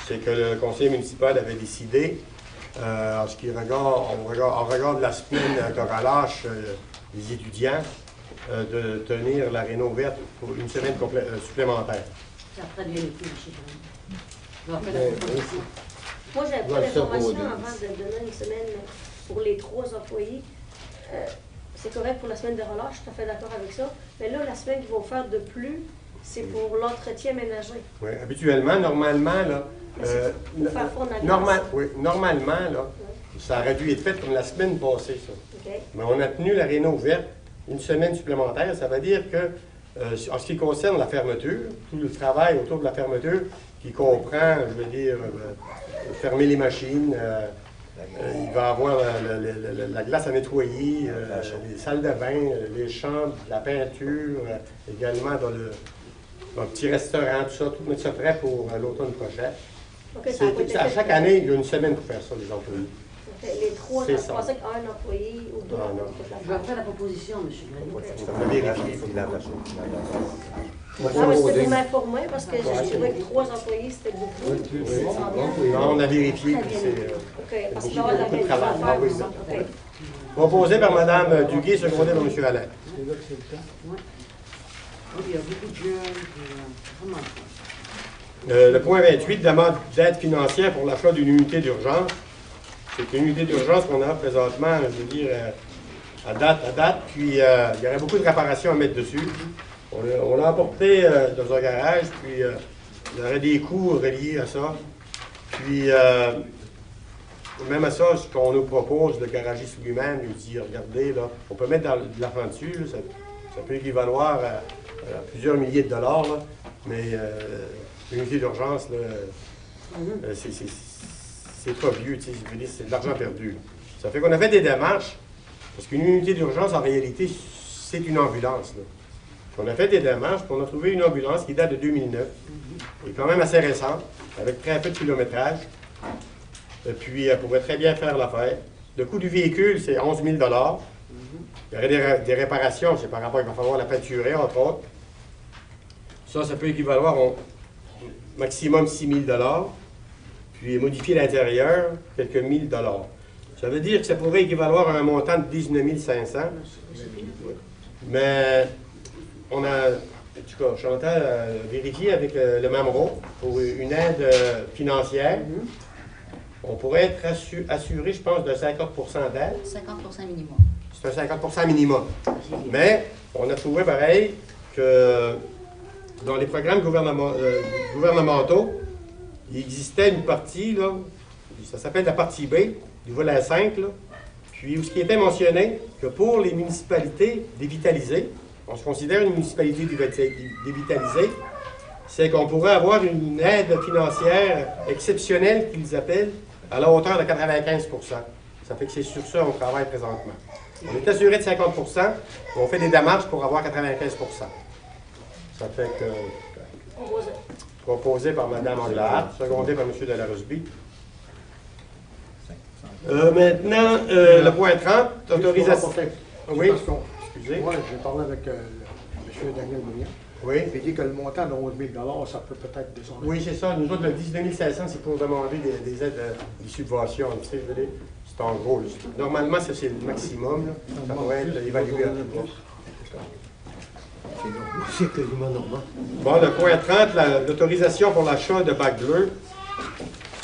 Speaker 1: C'est que le conseil municipal avait décidé, en ce qui regarde la semaine de relâche des étudiants, de tenir l'Aréna ouverte pour une semaine supplémentaire.
Speaker 2: Moi, j'avais pas l'information avant de donner une semaine pour les 3 employés. C'est correct pour la semaine de relâche, je suis tout à fait d'accord avec ça. Mais là, la semaine qu'ils vont faire de plus, c'est pour l'entretien ménager.
Speaker 1: Oui, habituellement, normalement, là, normalement, là, ça aurait dû être fait comme la semaine passée, ça.
Speaker 2: Okay.
Speaker 1: Mais on a tenu l'aréna ouverte une semaine supplémentaire. Ça veut dire que, en ce qui concerne la fermeture, tout le travail autour de la fermeture, qui comprend, je veux dire, fermer les machines, il va y avoir la glace à nettoyer, les salles de bain, les chambres, la peinture, également dans le petit restaurant, tout ça, tout mettre ça prêt pour l'automne prochain.
Speaker 2: Okay,
Speaker 1: à chaque année, il y a une semaine pour faire ça, les employés.
Speaker 2: Okay, les 3, je pensais qu'un employé ou 2.
Speaker 3: Je vais faire la proposition, M. Gagné.
Speaker 2: Non, mais c'était pour m'informer parce que je trouvais que 3 employés, c'était beaucoup.
Speaker 1: Non, on a vérifié.
Speaker 2: OK, parce qu'il y a beaucoup de
Speaker 1: travail. Proposé par Mme Duguay, secondé par M. Allain.
Speaker 7: C'est là que c'est le temps.
Speaker 3: Oui, il y a beaucoup de jeunes, vraiment.
Speaker 1: Le point 28, demande d'aide financière pour l'achat d'une unité d'urgence. C'est une unité d'urgence qu'on a présentement, je veux dire, à date, puis il y aurait beaucoup de réparations à mettre dessus. On l'a emporté dans un garage, puis il y aurait des coûts reliés à ça. Puis, même à ça, ce qu'on nous propose, le garagiste lui-même, il dit, regardez, là, on peut mettre de l'argent dessus, là, ça peut équivaloir à plusieurs milliers de dollars, là, mais l'unité d'urgence, c'est pas vieux, c'est de l'argent perdu. Ça fait qu'on a fait des démarches, parce qu'une unité d'urgence, en réalité, c'est une ambulance. Là. On a fait des démarches, puis on a trouvé une ambulance qui date de 2009, qui est quand même assez récente, avec très peu de kilométrage, et puis elle pourrait très bien faire l'affaire. Le coût du véhicule, c'est 11 000 $. Il y aurait des réparations, c'est par rapport, il va falloir la peinturer, entre autres. Ça peut équivaloir au maximum 6 000 $. Puis modifier l'intérieur, quelques $1000. Ça veut dire que ça pourrait équivaloir à un montant de 19 500. Mais on a, en tout cas, Chantal a vérifié avec le Mamro pour une aide financière. On pourrait être assuré, je pense, de 50 d'aide.
Speaker 5: 50% minimum.
Speaker 1: C'est un 50 minimum. Mais on a trouvé pareil que dans les programmes gouvernementaux, il existait une partie, là, ça s'appelle la partie B, du volet 5, là, puis où ce qui était mentionné, que pour les municipalités dévitalisées, on se considère une municipalité dévitalisée, c'est qu'on pourrait avoir une aide financière exceptionnelle qu'ils appellent à la hauteur de 95 Ça fait que c'est sur ça qu'on travaille présentement. On est assuré de 50 on fait des démarches pour avoir 95 Ça fait que... Proposé par Mme Anglade, secondé par M. Delarosby. Maintenant, le point 30, autorisation. Oui, excusez.
Speaker 6: Moi, j'ai parlé avec M. Daniel Mounier.
Speaker 1: Oui.
Speaker 6: Il dit que le montant de 11 000 ça peut peut-être descendre.
Speaker 1: Oui, c'est ça. Nous autres, le 19 500, c'est pour demander des aides, des subventions. Tu sais, je veux dire, c'est en gros. Là. Normalement, ça, c'est le maximum. Là. Ça pourrait être évalué à plus.
Speaker 4: C'est quasiment normal.
Speaker 1: Bon, le point 30, l'autorisation pour l'achat de bacs bleus.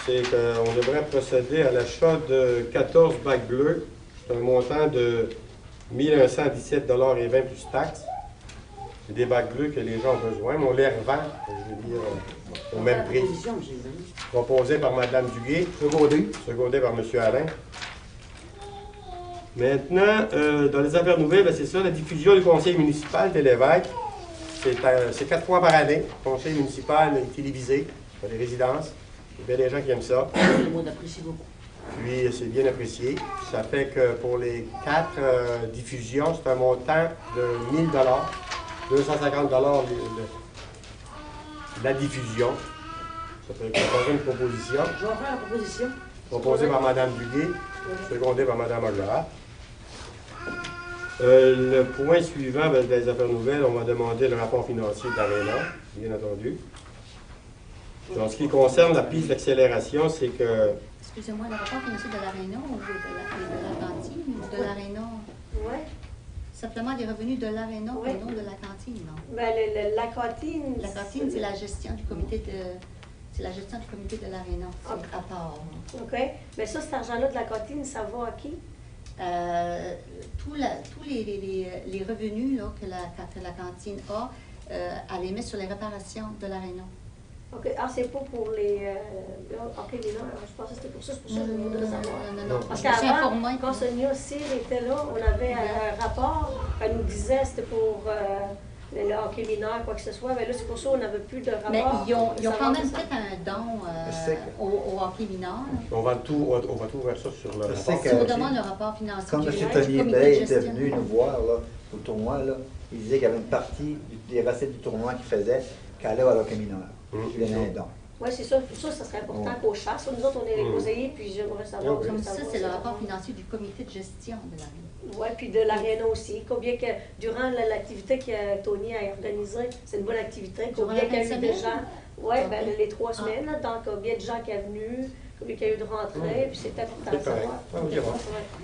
Speaker 1: C'est qu'on devrait procéder à l'achat de 14 bacs bleus. C'est un montant de 1 117,20 plus taxes. C'est des bacs bleus que les gens ont besoin, mais on les revend, je veux dire, au même prix. Proposé par Mme Duguay, secondé par M. Alain. Maintenant, dans les affaires nouvelles, ben, c'est ça, la diffusion du conseil municipal de l'évêque. C'est 4 fois par année. Le conseil municipal est télévisé pour les résidences. Il y a des gens qui aiment ça. Puis, c'est bien apprécié. Ça fait que pour les 4 diffusions, c'est un montant de 1 000 250 la diffusion. Ça peut être une proposition.
Speaker 3: Je vais faire la proposition.
Speaker 1: Proposée par Mme Duguay, secondée par Mme Aguilar. Le point suivant ben, des affaires nouvelles, on va demander le rapport financier d'Arena, bien entendu. En ce qui concerne la piste d'accélération, c'est que...
Speaker 5: Excusez-moi, le rapport financier de l'Arena ou de la cantine ou de l'Arena?
Speaker 2: Oui.
Speaker 5: Simplement les revenus de l'Arena et non de la cantine, non?
Speaker 2: Ben, la cantine...
Speaker 5: La cantine, c'est la gestion du comité de... C'est la gestion du comité de l'Arena, c'est à part.
Speaker 2: OK. Mais ça, cet argent-là de la cantine, ça va à qui?
Speaker 5: Tous les revenus là, que la cantine a, elle les met sur les réparations de l'Arena.
Speaker 2: OK. Ah, c'est pas pour les... OK, mais non, je pensais que c'était pour ça, c'est pour ça que je voudrais savoir.
Speaker 5: Non.
Speaker 2: Parce qu'avant, quand Sonia Cyr était là, on avait un rapport, elle nous disait que c'était pour le hockey mineur, quoi que ce soit. Mais là, c'est pour ça qu'on n'avait plus de rapport.
Speaker 5: Mais ils ont quand même fait un don au hockey mineur.
Speaker 1: On va tout voir ça sur le rapport.
Speaker 5: Si on demande le rapport financier
Speaker 8: quand
Speaker 5: du
Speaker 8: M.
Speaker 5: comité
Speaker 8: Tony
Speaker 5: de
Speaker 8: Blais était
Speaker 5: gestion.
Speaker 8: venu nous voir là, au tournoi, là, il disait qu'il y avait une partie des recettes du tournoi qu'il faisait qui allait à l'hockey mineur. Il donnait un don.
Speaker 2: Oui, c'est ça. Pour ça, ça serait important qu'au chasse. Nous autres, on est les conseillers, puis j'aimerais savoir.
Speaker 5: Comme ça, c'est le rapport financier du comité de gestion de l'Arena.
Speaker 2: Oui, puis de l'Arena aussi. Combien que, durant l'activité que Tony a organisée, c'est une bonne activité. Combien qu'il y a eu de gens? Oui, ben, les 3 semaines, là, donc combien de gens qui sont venus, combien qu'il y a eu de rentrées, puis c'est important de savoir.
Speaker 1: Oui, c'est bon.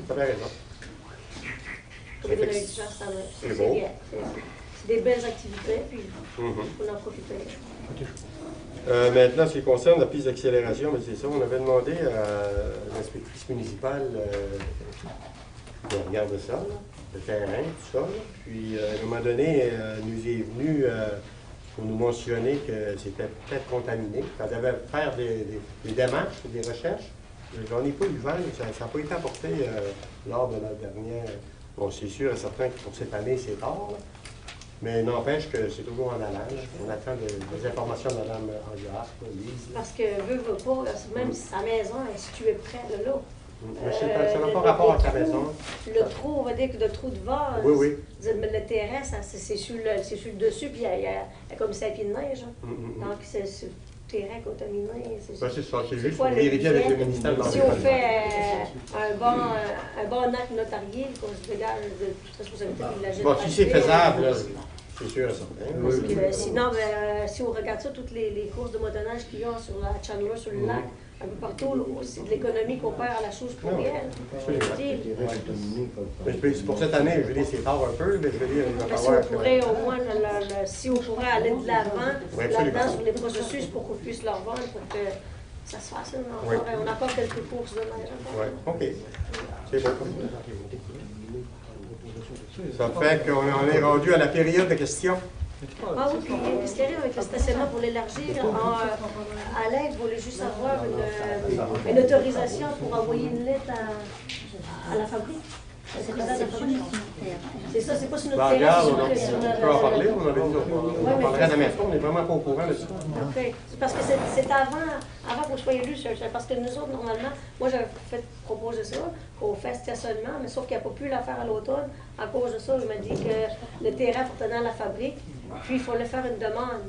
Speaker 1: Tu as raison.
Speaker 2: Combien de gens, ça va.
Speaker 1: C'est beau.
Speaker 2: Bien. C'est des belles activités, puis il faut en profiter.
Speaker 1: Maintenant, ce qui concerne la piste d'accélération, c'est ça, on avait demandé à l'inspectrice municipale de regarder ça, là, le terrain, tout ça. Là. Puis, à un moment donné, elle nous est venue pour nous mentionner que c'était peut-être contaminé, qu'elle devait faire des démarches, des recherches. J'en ai pas eu vent, ça n'a pas été apporté lors de la dernière. Bon, c'est sûr et certain que pour cette année, c'est tard, là. Mais n'empêche que c'est toujours en allant. On attend des informations de Mme Anglade, Lise.
Speaker 2: Parce que veut pas, même si sa maison est située près de là.
Speaker 1: Mais ça n'a pas rapport avec la maison.
Speaker 2: Le trou, on va dire que le trou de vase.
Speaker 1: Oui.
Speaker 2: Le terrain, c'est sur le dessus, puis il y a comme 5 pieds de neige. Donc, c'est le terrain contaminé.
Speaker 1: C'est ça, c'est juste pour vérifier avec le ministère de
Speaker 2: l'Environnement. Si on fait un bon acte notarié, qu'on se dégage de toute responsabilité de la
Speaker 1: bon, si c'est faisable, C'est sûr et certain.
Speaker 2: Parce que sinon, si on regarde ça, toutes les courses de motoneige qu'il y a sur la Chandler, sur le lac, un peu partout, c'est de l'économie qu'on perd à la chose pour rien.
Speaker 1: C'est pour cette année, je veux dire, c'est tard un peu, mais je veux dire, il va
Speaker 2: Mais si
Speaker 1: falloir
Speaker 2: on pourrait au moins, si on pourrait aller de l'avant là-dedans sur les processus pour qu'on puisse leur vendre, pour que ça se fasse. On a encore quelques courses de neige.
Speaker 1: Oui, OK. C'est bon. Ça fait qu'on est rendu à la période de questions.
Speaker 2: Ah oui, puis ce qui arrive avec le stationnement pour l'élargir, Alain voulait juste avoir une autorisation pour envoyer une lettre à la fabrique. C'est ça, c'est pas sur notre terrain.
Speaker 1: Regarde, on peut en parler, on avait dit on parlerait demain soir, on n'est vraiment pas au courant de ça.
Speaker 2: OK. C'est parce que c'est avant qu'on soit élu, parce que nous autres, normalement, moi j'avais fait proposer ça, qu'on fait stationnement, mais sauf qu'il n'a pas pu le faire à l'automne. À cause de ça, je me dis que le terrain appartenant à la fabrique, puis il fallait faire une demande.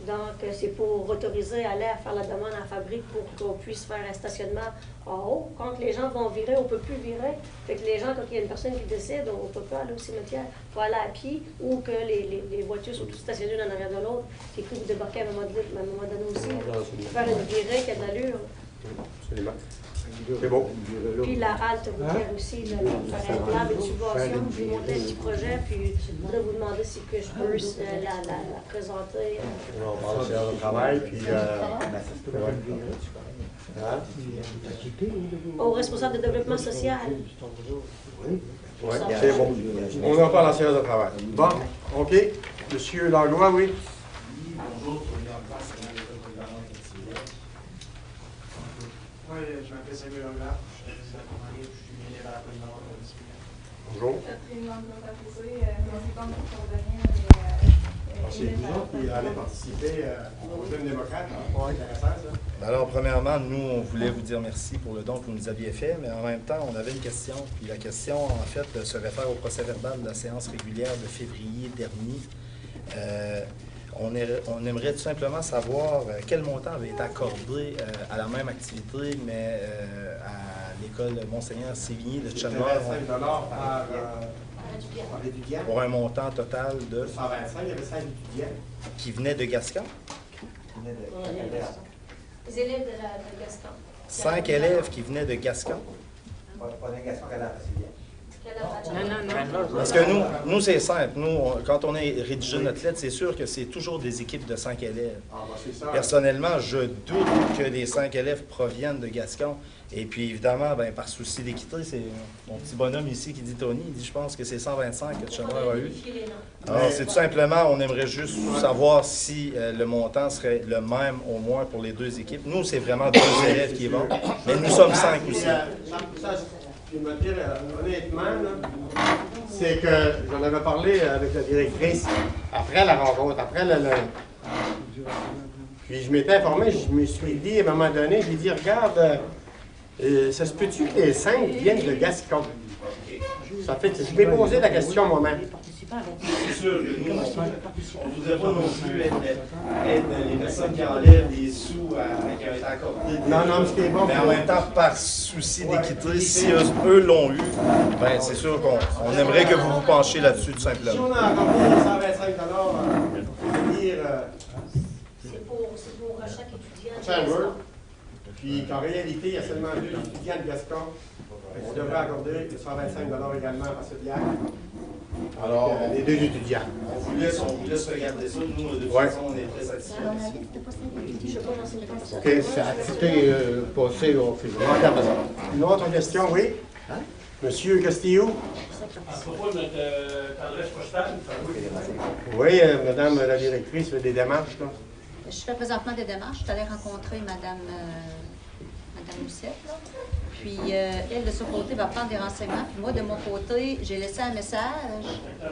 Speaker 2: Donc, c'est pour autoriser Alain à faire la demande à la fabrique pour qu'on puisse faire un stationnement en haut. Quand les gens vont virer, on ne peut plus virer. Fait que les gens, quand il y a une personne qui décide, on ne peut pas aller au cimetière. Il faut aller à pied ou que les voitures sont toutes stationnées l'une en arrière de l'autre. Puis que vous débarquez à un moment donné aussi. Faire une virée qui a de l'allure.
Speaker 1: Absolument. C'est bon.
Speaker 2: Puis la halte routière aussi, faire un plan, une subvention, puis monter un petit projet, puis je voudrais vous demander si que je peux la présenter.
Speaker 1: On parle de séance de travail, puis...
Speaker 2: Au responsable de développement social.
Speaker 1: Oui, c'est bon. On en parle en séance de travail. Bon, OK. Monsieur Langlois, oui.
Speaker 10: Bonjour, oui, je m'appelle Samuel Langlois, je suis président de la compagnie, je suis bien à la présidence de l'ISPIA.
Speaker 1: Bonjour. C'est vous autres qui allez participer au Jeune démocrate. Intéressant, ça.
Speaker 11: Alors, premièrement, nous, on voulait vous dire merci pour le don que vous nous aviez fait, mais en même temps, on avait une question. Puis la question, en fait, se réfère au procès-verbal de la séance régulière de février dernier. On aimerait tout simplement savoir quel montant avait été accordé à la même activité, mais à l'école Monseigneur Sévigné de Chandler.
Speaker 1: $5 par étudiant.
Speaker 11: Pour un montant total de...
Speaker 1: 125, il y avait 5 étudiants.
Speaker 11: Qui venaient de Gascon?
Speaker 2: Les élèves de Gaston.
Speaker 11: 5 élèves qui venaient de Gascon?
Speaker 8: Pas de Gascon qu'elle a fait bien.
Speaker 11: Parce que nous c'est simple. Nous, quand on a rédigé notre lettre, c'est sûr que c'est toujours des équipes de 5 élèves. Personnellement, je doute que les 5 élèves proviennent de Gascon. Et puis, évidemment, ben, par souci d'équité, c'est mon petit bonhomme ici qui dit Tony, il dit je pense que c'est 125 que Chandler a eu. Alors, c'est tout simplement, on aimerait juste savoir si le montant serait le même au moins pour les deux équipes. Nous, c'est vraiment 2 élèves qui vont, mais nous sommes 5 aussi.
Speaker 1: Je vais me dire honnêtement, c'est que j'en avais parlé avec la directrice après la rencontre, après le... Puis je m'étais informé, je me suis dit à un moment donné, je lui ai dit, regarde, ça se peut-tu que les 5 viennent de Gascon? Ça fait, je m'ai posé la question moi-même.
Speaker 10: C'est sûr que nous, on ne voudrait pas non plus être les personnes qui enlèvent des sous qui ont été accordés.
Speaker 1: Non, ce qui est bon.
Speaker 11: Mais en même temps, par souci d'équité, si eux l'ont eu, ben c'est sûr qu'on aimerait que vous vous penchiez là-dessus, tout simplement.
Speaker 1: Si on a accordé les 125 c'est-à-dire...
Speaker 2: C'est pour chaque étudiant.
Speaker 1: Chandler. Puis qu'en réalité, il y a seulement 2 étudiants de Gascon. On devrait accorder 125 également à ce bière. Alors, les 2 étudiants.
Speaker 10: On vous laisse regarder ça. Nous, de toute façon, on est très satisfaits.
Speaker 1: OK, c'est activité passée au février. Une autre question, oui? Monsieur Castillo?
Speaker 10: À propos de notre adresse postale,
Speaker 1: Oui, madame la directrice fait des démarches, là.
Speaker 5: Je fais présentement des démarches. Je suis allée rencontrer Madame Moussette, là. Puis, elle, de son côté, va prendre des renseignements. Puis moi, de mon côté, j'ai laissé un message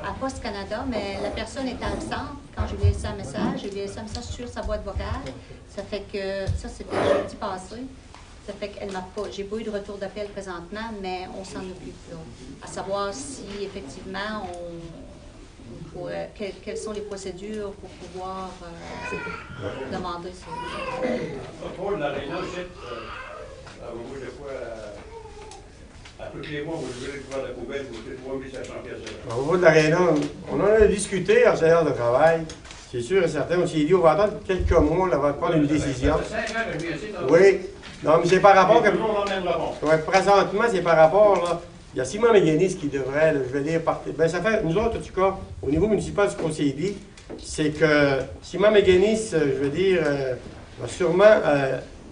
Speaker 5: à Poste Canada, mais la personne était absente quand je lui ai laissé un message. Je lui ai laissé un message sur sa boîte vocale. Ça fait que, ça, c'était jeudi passé. Ça fait qu'elle m'a pas, j'ai pas eu de retour d'appel présentement, mais on s'en occupe, là. À savoir si, effectivement, quelles sont les procédures pour pouvoir demander ça.
Speaker 10: Pour l'aréna, moi, des fois,
Speaker 12: À tous les mois, vous devez récupérer la poubelle, vous faites 3500 pièces.
Speaker 1: Au niveau de l'aréna, on en a discuté en séance de travail. C'est sûr et certain. On s'est dit, on va attendre quelques mois avant de prendre une décision.
Speaker 12: Ça fait 5 ans que je viens ici,
Speaker 1: Oui. Non, mais c'est par rapport que.
Speaker 12: on emmène le bon.
Speaker 1: Ouais, présentement, c'est par rapport, là. Il y a Simon Méganis qui devrait, là, je vais dire, partir. Ben, ça fait, nous autres, en tout cas, au niveau municipal, ce qu'on s'est dit, c'est que Simon Méganis, je veux dire, va sûrement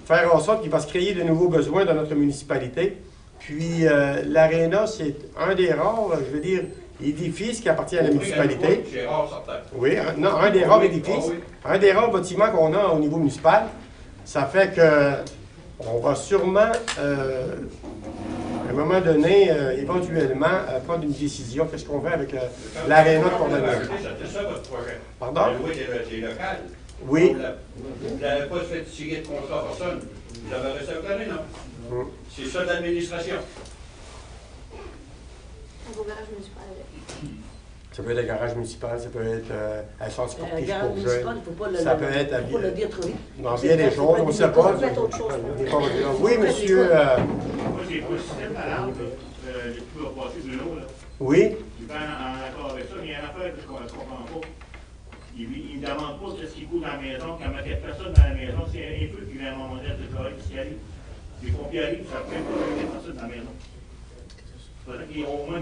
Speaker 1: faire en sorte qu'il va se créer de nouveaux besoins dans notre municipalité. Puis, l'aréna, c'est un des rares, je veux dire, édifices qui appartient à la municipalité.
Speaker 12: C'est rare, certain.
Speaker 1: Oui, un des rares édifices, un des rares bâtiments qu'on a au niveau municipal. Ça fait que on va sûrement, à un moment donné, éventuellement, prendre une décision. Qu'est-ce qu'on fait avec l'aréna de Cournoyer?
Speaker 12: C'était ça votre projet.
Speaker 1: Pardon?
Speaker 12: Louer des locales.
Speaker 1: Oui.
Speaker 12: Vous n'avez pas fait signer de contrat à personne. Vous avez resté avec l'aréna. C'est ça de l'administration.
Speaker 2: Un beau garage municipal.
Speaker 1: Ça peut être un garage municipal, ça peut être un centre sportif
Speaker 3: garage
Speaker 1: pour
Speaker 3: municipal,
Speaker 1: jeunes.
Speaker 3: il ne faut pas
Speaker 1: Ça peut être à
Speaker 3: le dire trop vite.
Speaker 1: dans bien des choses, on ne sait pas.
Speaker 2: Faites autre chose.
Speaker 1: Oui, monsieur.
Speaker 12: Moi, j'ai pas le système d'alarme, j'ai pu repasser de l'eau, là.
Speaker 1: Oui.
Speaker 12: Je suis pas en accord avec ça, mais il y a une affaire que je ne comprends pas. Il ne me demande pas ce qui coûte dans la maison, quand il y a personne dans la maison, c'est un feu qui vient à mon modèle de correct qui arrive. Les pompiers arrivent, ça fait pas qu'il y a personne dans la maison.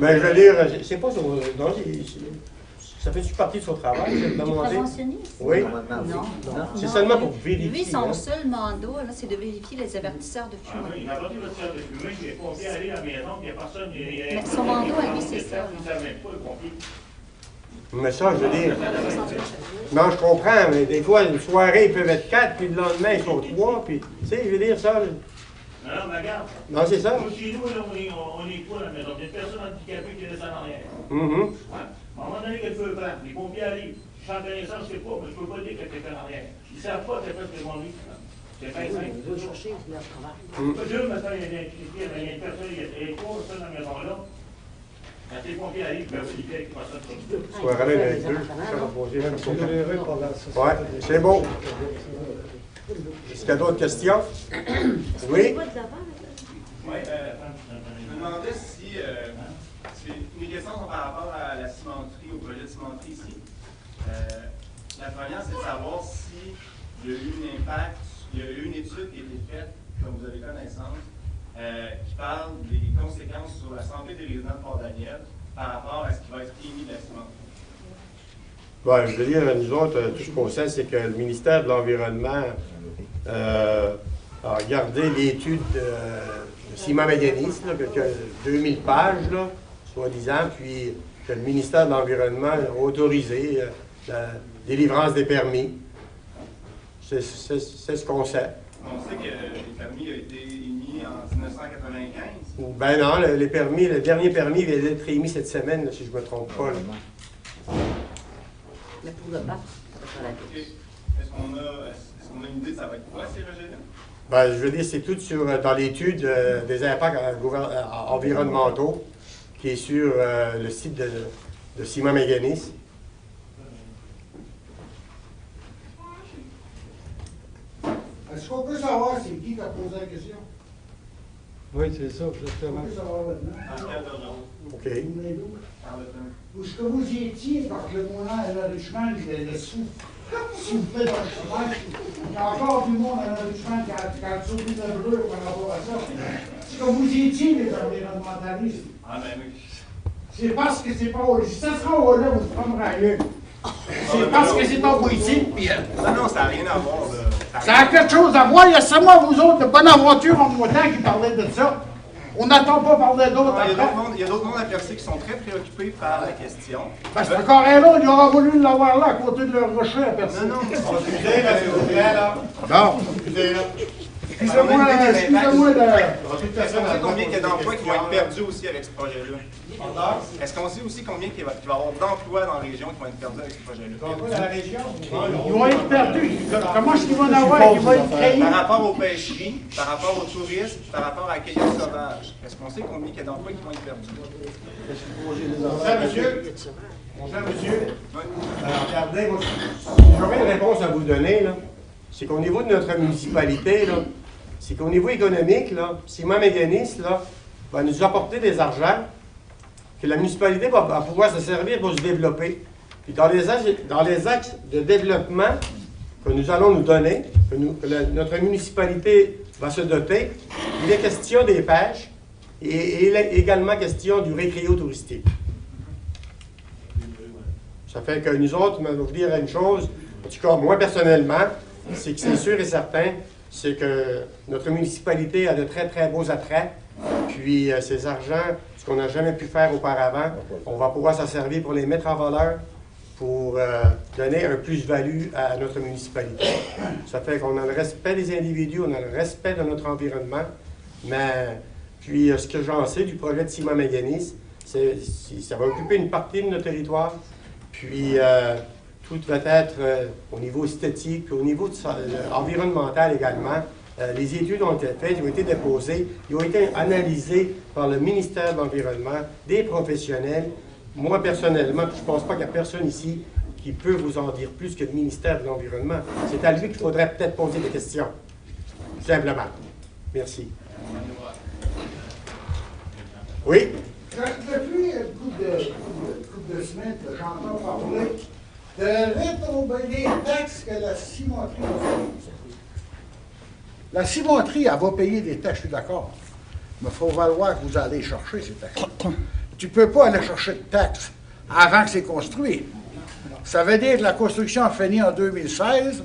Speaker 1: Mais je veux dire, c'est pas son. Non, ça fait partie de son travail, c'est de
Speaker 5: Du
Speaker 1: demander.
Speaker 5: préventionniste?
Speaker 1: Oui.
Speaker 5: Non.
Speaker 1: C'est seulement pour vérifier.
Speaker 5: Lui, son
Speaker 1: hein.
Speaker 5: seul mandat, là, c'est de vérifier les avertisseurs de fumée.
Speaker 12: Il n'a pas dit de faire de fumée, les pompiers arrivent à la maison, il n'y a personne.
Speaker 5: Mais son mandat, à lui, c'est ça.
Speaker 12: Ils ne savent même pas, les pompiers.
Speaker 1: Mais ça, je veux dire. Non, je comprends, mais des fois, une soirée, ils peuvent être 4, puis le lendemain, ils sont 3, puis. Tu sais, je veux dire ça.
Speaker 12: Non, mais regarde.
Speaker 1: Non, c'est ça.
Speaker 12: Nous, chez nous, là, on est trois à la maison. Il y a une personne handicapée qui descend en arrière.
Speaker 1: Mhm.
Speaker 12: À un moment donné, que le feu prend, les pompiers arrivent. Je suis en connaissance, je ne sais pas, mais je ne peux pas dire qu'il y a quelqu'un en arrière. Ils ne savent pas qu'elle fait ce qu'on dit. C'est bien simple.
Speaker 3: Ils veulent chercher leur travail.
Speaker 12: Deux, maintenant, il y a une personne, il y a trois personnes dans la maison-là. Quand les pompiers arrivent, ben, c'est quelqu'un qui passe ça.
Speaker 1: Soirée avec deux, ça va poser même
Speaker 7: C'est géré par la société.
Speaker 1: Ouais, c'est bon. Est-ce qu'il y a d'autres questions? Oui?
Speaker 10: Oui, je me demandais si mes questions sont par rapport à la cimenterie, au projet de cimenterie ici. La première, c'est de savoir s'il y a eu un impact, il y a eu une étude qui a été faite, comme vous avez connaissance, qui parle des conséquences sur la santé des résidents de Port-Daniel par rapport à ce qui va être émis de la cimenterie.
Speaker 1: Bon, je veux dire, nous autres, tout ce qu'on sait, c'est que le ministère de l'Environnement a regardé l'étude de Simon Méganis, qui a 2000 pages, là, soi-disant, puis que le ministère de l'Environnement a autorisé la délivrance des permis. C'est ce qu'on sait.
Speaker 10: On sait que les permis ont été émis en 1995.
Speaker 1: Ben non, le dernier permis vient d'être émis cette semaine, là, si je ne me trompe pas. Là.
Speaker 3: Mais pour le battre, ça va faire la
Speaker 10: Okay. Est-ce qu'on a une idée de ça va être quoi, ces rejets-là?
Speaker 1: Ben, je veux dire, c'est tout dans l'étude des impacts environnementaux qui est sur le site de Simon Méganis.
Speaker 6: Est-ce qu'on peut savoir c'est qui a posé la question?
Speaker 7: Oui, c'est ça, justement.
Speaker 6: On peut savoir maintenant.
Speaker 1: OK.
Speaker 6: Où est-ce que vous y étiez par le moment à l'enrichissement de sous? Si vous faites l'enrichissement, il y a encore du monde à l'enrichissement qui a sauté de bleu par rapport à ça. Est-ce que vous y étiez, les environnementalistes?
Speaker 10: Ah, ben oui.
Speaker 6: C'est parce que c'est pas au Si ça sera au là, vous se prendrez ailleurs. C'est parce que c'est pas ici, puis.
Speaker 10: Non, ça n'a rien à voir.
Speaker 6: Ça a quelque chose à voir. Il y a seulement vous autres de Bonaventure en montant qui parlaient de ça. On n'attend pas parler d'autres après.
Speaker 10: Il y a d'autres mondes à Percé qui sont très préoccupés par la question.
Speaker 6: Ben, c'est encore un là, il aurait voulu l'avoir là, à côté de leur rocher à personne.
Speaker 10: Non,
Speaker 1: Excusez, là, s'il vous plaît, là.
Speaker 6: Non.
Speaker 1: Excusez, là.
Speaker 6: Excusez-moi de.
Speaker 10: Est-ce qu'on sait combien il y a d'emplois qui vont être perdus aussi avec ce projet-là? Est-ce qu'on sait aussi combien il va y avoir d'emplois dans la région qui vont être perdus avec ce projet-là?
Speaker 1: Dans la région?
Speaker 6: Ils vont être perdus. Comment est-ce qu'ils vont en avoir? Ils vont être créés.
Speaker 10: Par rapport aux pêcheries, par rapport aux touristes, par rapport à la cueillette sauvage, est-ce qu'on sait combien il y a d'emplois qui vont être perdus?
Speaker 1: Mon cher monsieur, regardez, moi, j'aurais une réponse à vous donner, là. C'est qu'au niveau de notre municipalité, là, c'est qu'au niveau économique, là, Simon Méganis, là, va nous apporter des argents que la municipalité va pouvoir se servir pour se développer. Puis dans les axes de développement que nous allons nous donner, que notre municipalité va se doter, il est question des pêches et il est également question du récréo touristique. Ça fait que nous autres, je vais vous dire une chose, en tout cas moi personnellement, c'est que c'est sûr et certain, c'est que notre municipalité a de très très beaux attraits, puis ces argents, ce qu'on n'a jamais pu faire auparavant, on va pouvoir s'en servir pour les mettre en valeur, pour donner un plus-value à notre municipalité. Ça fait qu'on a le respect des individus, on a le respect de notre environnement, mais puis ce que j'en sais du projet de Ciment Mécanis, ça va occuper une partie de notre territoire, puis tout va être au niveau esthétique, puis au niveau environnemental également. Les études ont été faites, ils ont été déposées, ils ont été analysées par le ministère de l'Environnement, des professionnels. Moi, personnellement, je ne pense pas qu'il y a personne ici qui peut vous en dire plus que le ministère de l'Environnement. C'est à lui qu'il faudrait peut-être poser des questions. Simplement. Merci. Oui?
Speaker 13: Depuis une couple de semaines, j'entends parler de rétrober les taxes que la cimenterie va payer. La cimenterie, elle va payer des taxes, je suis d'accord. Mais il faut valoir que vous allez chercher ces taxes. Tu ne peux pas aller chercher de taxes avant que c'est construit. Ça veut dire que la construction a fini en 2016.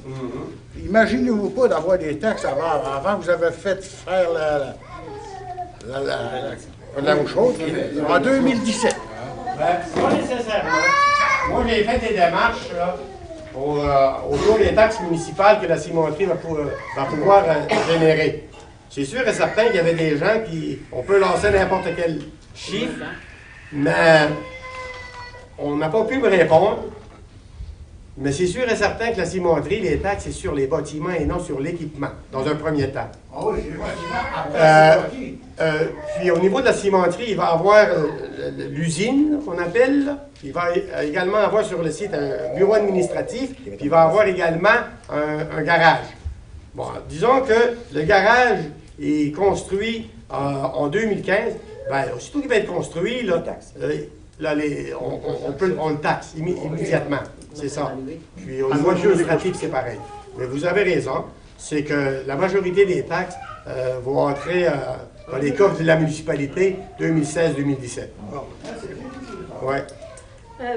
Speaker 13: Imaginez-vous pas d'avoir des taxes avant que vous avez fait faire la même chose en 2017.
Speaker 1: Pas nécessairement. Moi, j'ai fait des démarches là, autour des taxes municipales que la cimenterie va pouvoir générer. C'est sûr et certain qu'il y avait des gens qui... On peut lancer n'importe quel chiffre, mais on n'a pas pu me répondre. Mais c'est sûr et certain que la cimenterie, les taxes, c'est sur les bâtiments et non sur l'équipement, dans un premier temps.
Speaker 13: Ah oui, c'est les bâtiments après
Speaker 1: puis au niveau de la cimenterie, il va y avoir l'usine, qu'on appelle. Il va également avoir sur le site un bureau administratif, puis il va y avoir également un garage. Bon, disons que le garage est construit en 2015. Bien, aussitôt qu'il va être construit, là, on le taxe immédiatement. C'est ça. Puis au niveau administratif, c'est pareil. Mais vous avez raison, c'est que la majorité des taxes vont entrer dans les coffres de la municipalité 2016-2017. Ouais.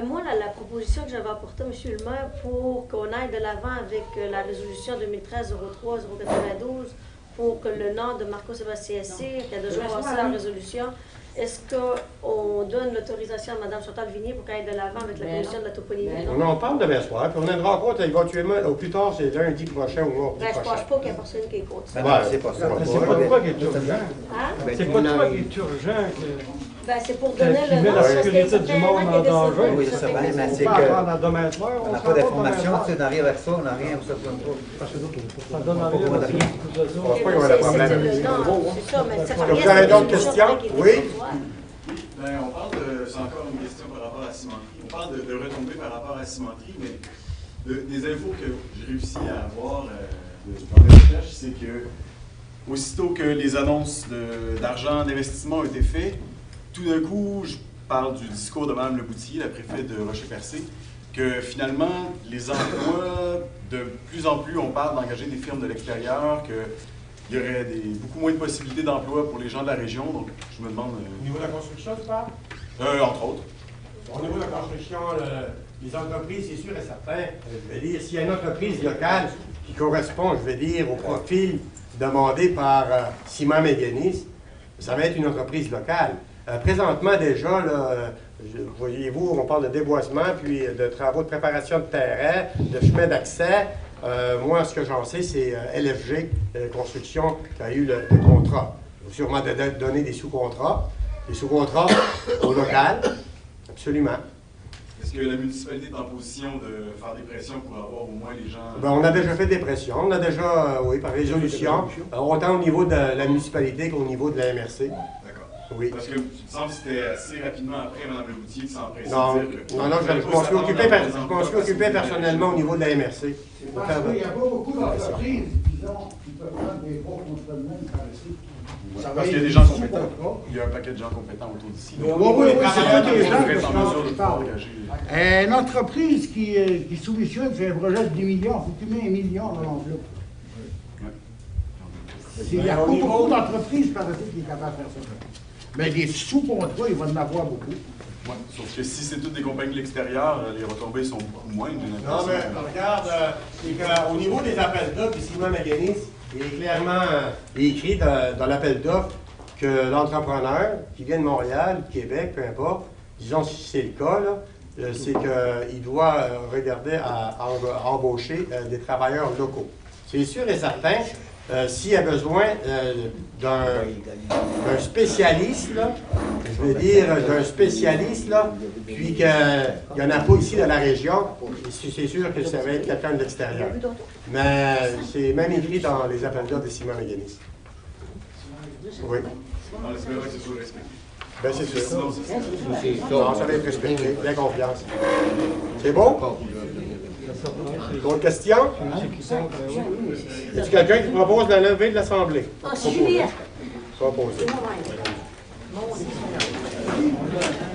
Speaker 2: Moi, la proposition que j'avais apportée, M. le maire, pour qu'on aille de l'avant avec la résolution 2013-03-092 pour que le nom de Marco Sébastien Cyr, qui a déjà passé la résolution, est-ce qu'on donne l'autorisation à Mme Chantal Vignier pour qu'elle aille de l'avant avec la commission de la toponymie?
Speaker 1: On en parle demain soir, puis on a une rencontre éventuellement, au plus tard, c'est lundi prochain ou mardi prochain.
Speaker 2: Je ne pense pas qu'il y a personne qui écoute ça.
Speaker 11: C'est pas ça.
Speaker 7: C'est pas toi qui est urgent.
Speaker 2: Hein?
Speaker 7: C'est pas toi qui est urgent que...
Speaker 2: Ben, c'est pour donner
Speaker 7: qui
Speaker 2: le
Speaker 7: met
Speaker 2: nom.
Speaker 7: la sécurité du monde en danger.
Speaker 8: Oui, c'est ça, mais c'est
Speaker 7: On
Speaker 8: que...
Speaker 7: peut attendre demain soir,
Speaker 8: On n'a pas d'informations, si on arrive avec ça, on n'a rien, on se plaint pas.
Speaker 7: Ça donne rien.
Speaker 1: Je pense pas qu'il y aura de problème.
Speaker 2: C'est ça, mais ça
Speaker 1: Vous avez d'autres questions? Oui?
Speaker 10: Ben, on parle de, c'est encore une question par rapport à la cimenterie. On parle de retombées par rapport à la cimenterie, mais des infos que j'ai réussi à avoir dans mes recherches, c'est que aussitôt que les annonces d'argent d'investissement ont été faites, tout d'un coup, je parle du discours de Mme Leboutier, la préfète de Rocher-Percé, que finalement, les emplois, de plus en plus, on parle d'engager des firmes de l'extérieur, qu'il y aurait beaucoup moins de possibilités d'emploi pour les gens de la région. Donc, je me demande...
Speaker 1: Au niveau de la construction, tu parles?
Speaker 10: Entre autres.
Speaker 1: Au niveau de la construction, les entreprises, c'est sûr et certain. Je veux dire, s'il y a une entreprise locale qui correspond, je veux dire, au profil demandé par Ciment Mécanis, ça va être une entreprise locale. Présentement, déjà, voyez-vous, on parle de déboisement, puis de travaux de préparation de terrain, de chemin d'accès. Moi, ce que j'en sais, c'est LFG Construction qui a eu le contrat. Il faut sûrement donner des sous-contrats. Des sous-contrats au local, absolument.
Speaker 10: Est-ce que la municipalité est en position de faire des pressions pour avoir au moins les gens...
Speaker 1: Ben, on a déjà fait des pressions. On a déjà, oui, par résolution, autant au niveau de la municipalité qu'au niveau de la MRC.
Speaker 10: D'accord.
Speaker 1: Oui.
Speaker 10: Parce que il me semble que c'était assez rapidement après Mme Leboutier qui s'empressait
Speaker 1: Non,
Speaker 10: de dire que...
Speaker 1: non, je m'en suis occupé personnellement au niveau de la MRC.
Speaker 13: Parce qu'il n'y a pas beaucoup d'entreprises, disons, qui peuvent prendre des gros contre le monde par ici.
Speaker 14: Parce qu'il y a des gens compétents. Il y a un paquet de gens compétents autour d'ici.
Speaker 13: Oui, c'est des gens
Speaker 14: qui sont en mesure de pouvoir
Speaker 13: engager.
Speaker 14: engager.
Speaker 13: Une entreprise qui soumissionne fait un projet de 10 millions, il faut que tu mets 1 million dans l'enveloppe. Il y a beaucoup d'entreprises par ici qui sont capables de faire ça. Mais des sous-contrats, il va en avoir beaucoup.
Speaker 14: Ouais, sauf que si c'est toutes des compagnies de l'extérieur, les retombées sont beaucoup moindres.
Speaker 1: Non, mais regarde, c'est qu'au niveau des appels d'offres, ici, Maganis, il est clairement écrit dans l'appel d'offres que l'entrepreneur qui vient de Montréal, Québec, peu importe, disons si c'est le cas, c'est qu'il doit regarder à embaucher des travailleurs locaux. C'est sûr et certain. S'il y a besoin d'un spécialiste, là, je veux dire d'un spécialiste, là, puis qu'il n'y en a pas ici dans la région, c'est sûr que ça va être quelqu'un de l'extérieur. Mais c'est même écrit dans les appels d'offres de Simon Maganis. Oui.
Speaker 14: On espérait que ce soit respecté.
Speaker 1: Bien, c'est sûr. Non, ça va être respecté. Bien confiance. C'est bon? D'autres questions? Y a-t-il quelqu'un qui propose la levée de l'Assemblée?
Speaker 2: Ah, c'est Juliette.
Speaker 1: Proposé.
Speaker 2: C'est moi-même.